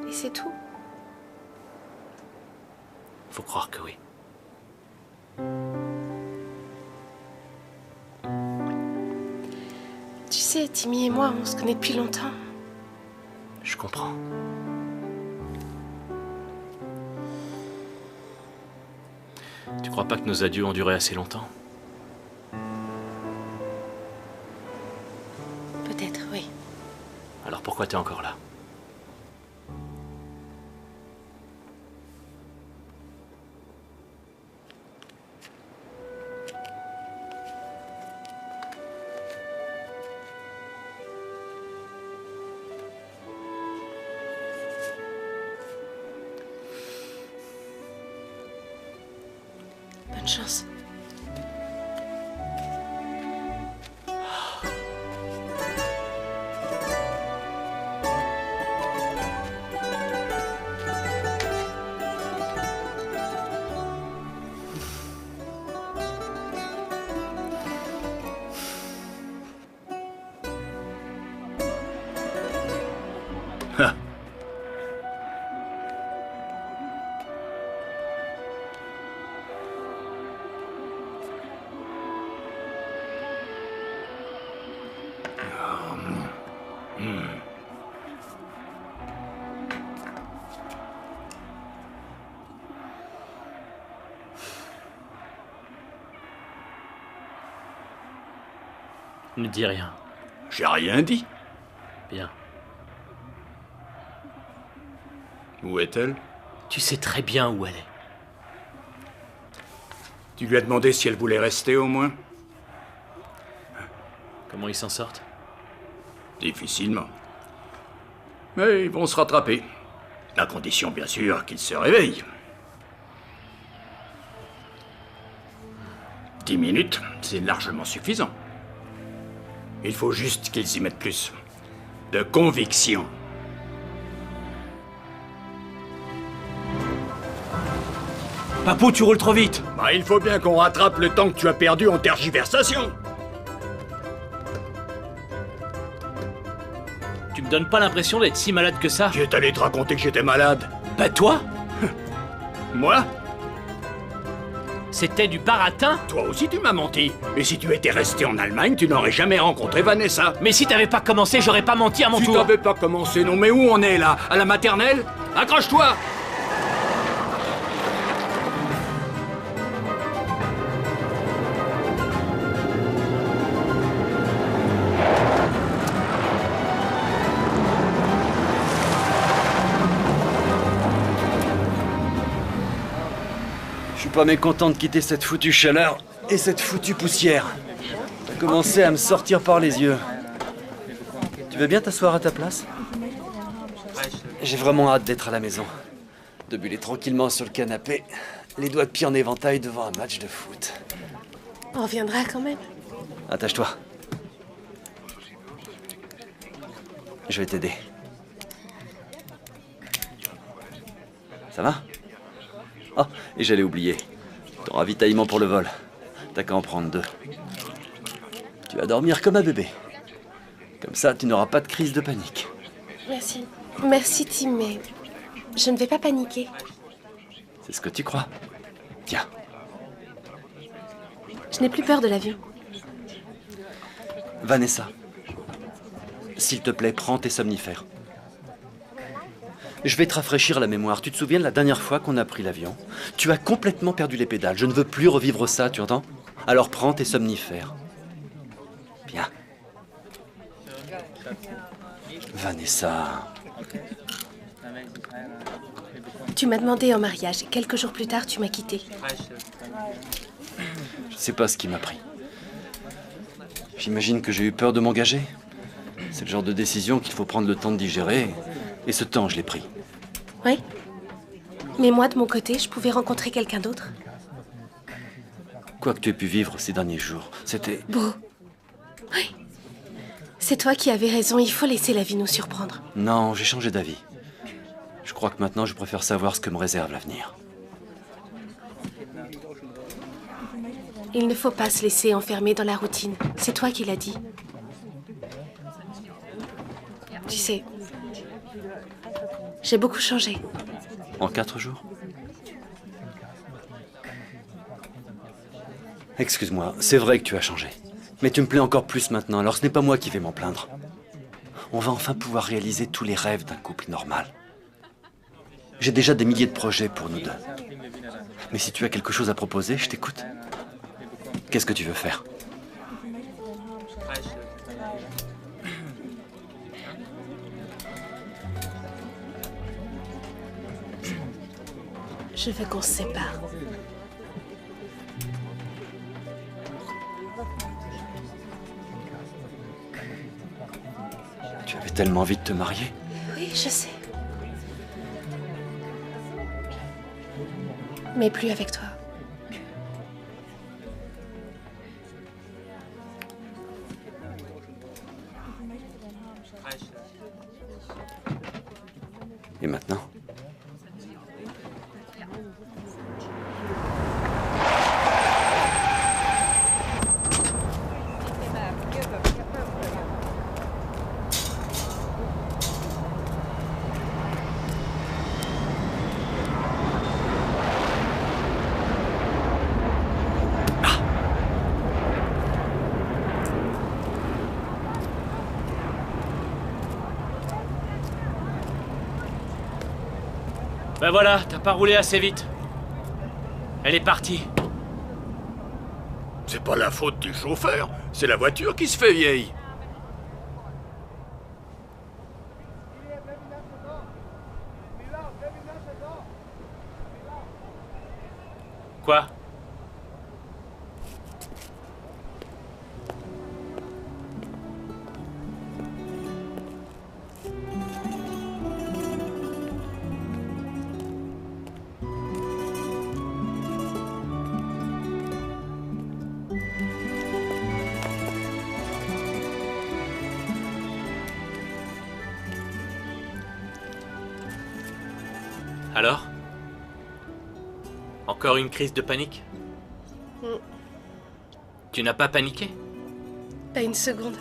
Et c'est tout? Faut croire que oui. Tu sais, Timmy et moi, on se connaît depuis longtemps. Je comprends. Tu crois pas que nos adieux ont duré assez longtemps? Peut-être, oui. Alors pourquoi t'es encore là? Bonne chance. Ne dis rien. J'ai rien dit. Bien. Où est-elle? Tu sais très bien où elle est. Tu lui as demandé si elle voulait rester au moins? Comment ils s'en sortent? Difficilement. Mais ils vont se rattraper. À condition, bien sûr, qu'ils se réveillent. 10 minutes, c'est largement suffisant. Il faut juste qu'ils y mettent plus de conviction. Papou, tu roules trop vite. Bah, il faut bien qu'on rattrape le temps que tu as perdu en tergiversation. Tu me donnes pas l'impression d'être si malade que ça? Qui est allé te raconter que j'étais malade? Bah toi? Moi? C'était du baratin? Toi aussi tu m'as menti. Et si tu étais resté en Allemagne, tu n'aurais jamais rencontré Vanessa. Mais si t'avais pas commencé, j'aurais pas menti à mon tour. Si t'avais pas commencé, non mais où on est là? À la maternelle? Accroche-toi! Je suis pas mécontent de quitter cette foutue chaleur et cette foutue poussière. Ça a commencé à me sortir par les yeux. Tu veux bien t'asseoir à ta place? J'ai vraiment hâte d'être à la maison. De buller tranquillement sur le canapé, les doigts de pied en éventail devant un match de foot. On reviendra quand même. Attache-toi. Je vais t'aider. Ça va? Ah, et j'allais oublier. Ton ravitaillement pour le vol. T'as qu'à en prendre 2. Tu vas dormir comme un bébé. Comme ça, tu n'auras pas de crise de panique. Merci. Merci, Tim, mais je ne vais pas paniquer. C'est ce que tu crois. Tiens. Je n'ai plus peur de l'avion. Vanessa, s'il te plaît, prends tes somnifères. Je vais te rafraîchir la mémoire. Tu te souviens de la dernière fois qu'on a pris l'avion? Tu as complètement perdu les pédales. Je ne veux plus revivre ça, tu entends? Alors prends tes somnifères. Bien. Vanessa. Tu m'as demandé en mariage et quelques jours plus tard, tu m'as quitté. Je sais pas ce qui m'a pris. J'imagine que j'ai eu peur de m'engager. C'est le genre de décision qu'il faut prendre le temps de digérer. Et ce temps, je l'ai pris. Oui. Mais moi, de mon côté, je pouvais rencontrer quelqu'un d'autre. Quoi que tu aies pu vivre ces derniers jours, c'était... Beau. Oui. C'est toi qui avais raison, il faut laisser la vie nous surprendre. Non, j'ai changé d'avis. Je crois que maintenant, je préfère savoir ce que me réserve l'avenir. Il ne faut pas se laisser enfermer dans la routine. C'est toi qui l'as dit. Tu sais, j'ai beaucoup changé. En 4 jours? Excuse-moi, c'est vrai que tu as changé. Mais tu me plais encore plus maintenant, alors ce n'est pas moi qui vais m'en plaindre. On va enfin pouvoir réaliser tous les rêves d'un couple normal. J'ai déjà des milliers de projets pour nous deux. Mais si tu as quelque chose à proposer, je t'écoute. Qu'est-ce que tu veux faire? Je veux qu'on se sépare. Tu avais tellement envie de te marier. Oui, je sais. Mais plus avec toi. Et maintenant? Ben voilà, t'as pas roulé assez vite. Elle est partie. C'est pas la faute du chauffeur, c'est la voiture qui se fait vieille. Quoi? Alors? Encore une crise de panique? Tu n'as pas paniqué? Pas une seconde.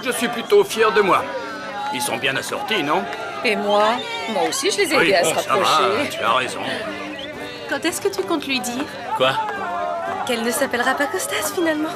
Je suis plutôt fier de moi. Ils sont bien assortis, non? Et moi? Moi aussi, je les ai aidés à se rapprocher. Ça va, tu as raison. Quand est-ce que tu comptes lui dire Quoi? qu'elle ne s'appellera pas Costas finalement?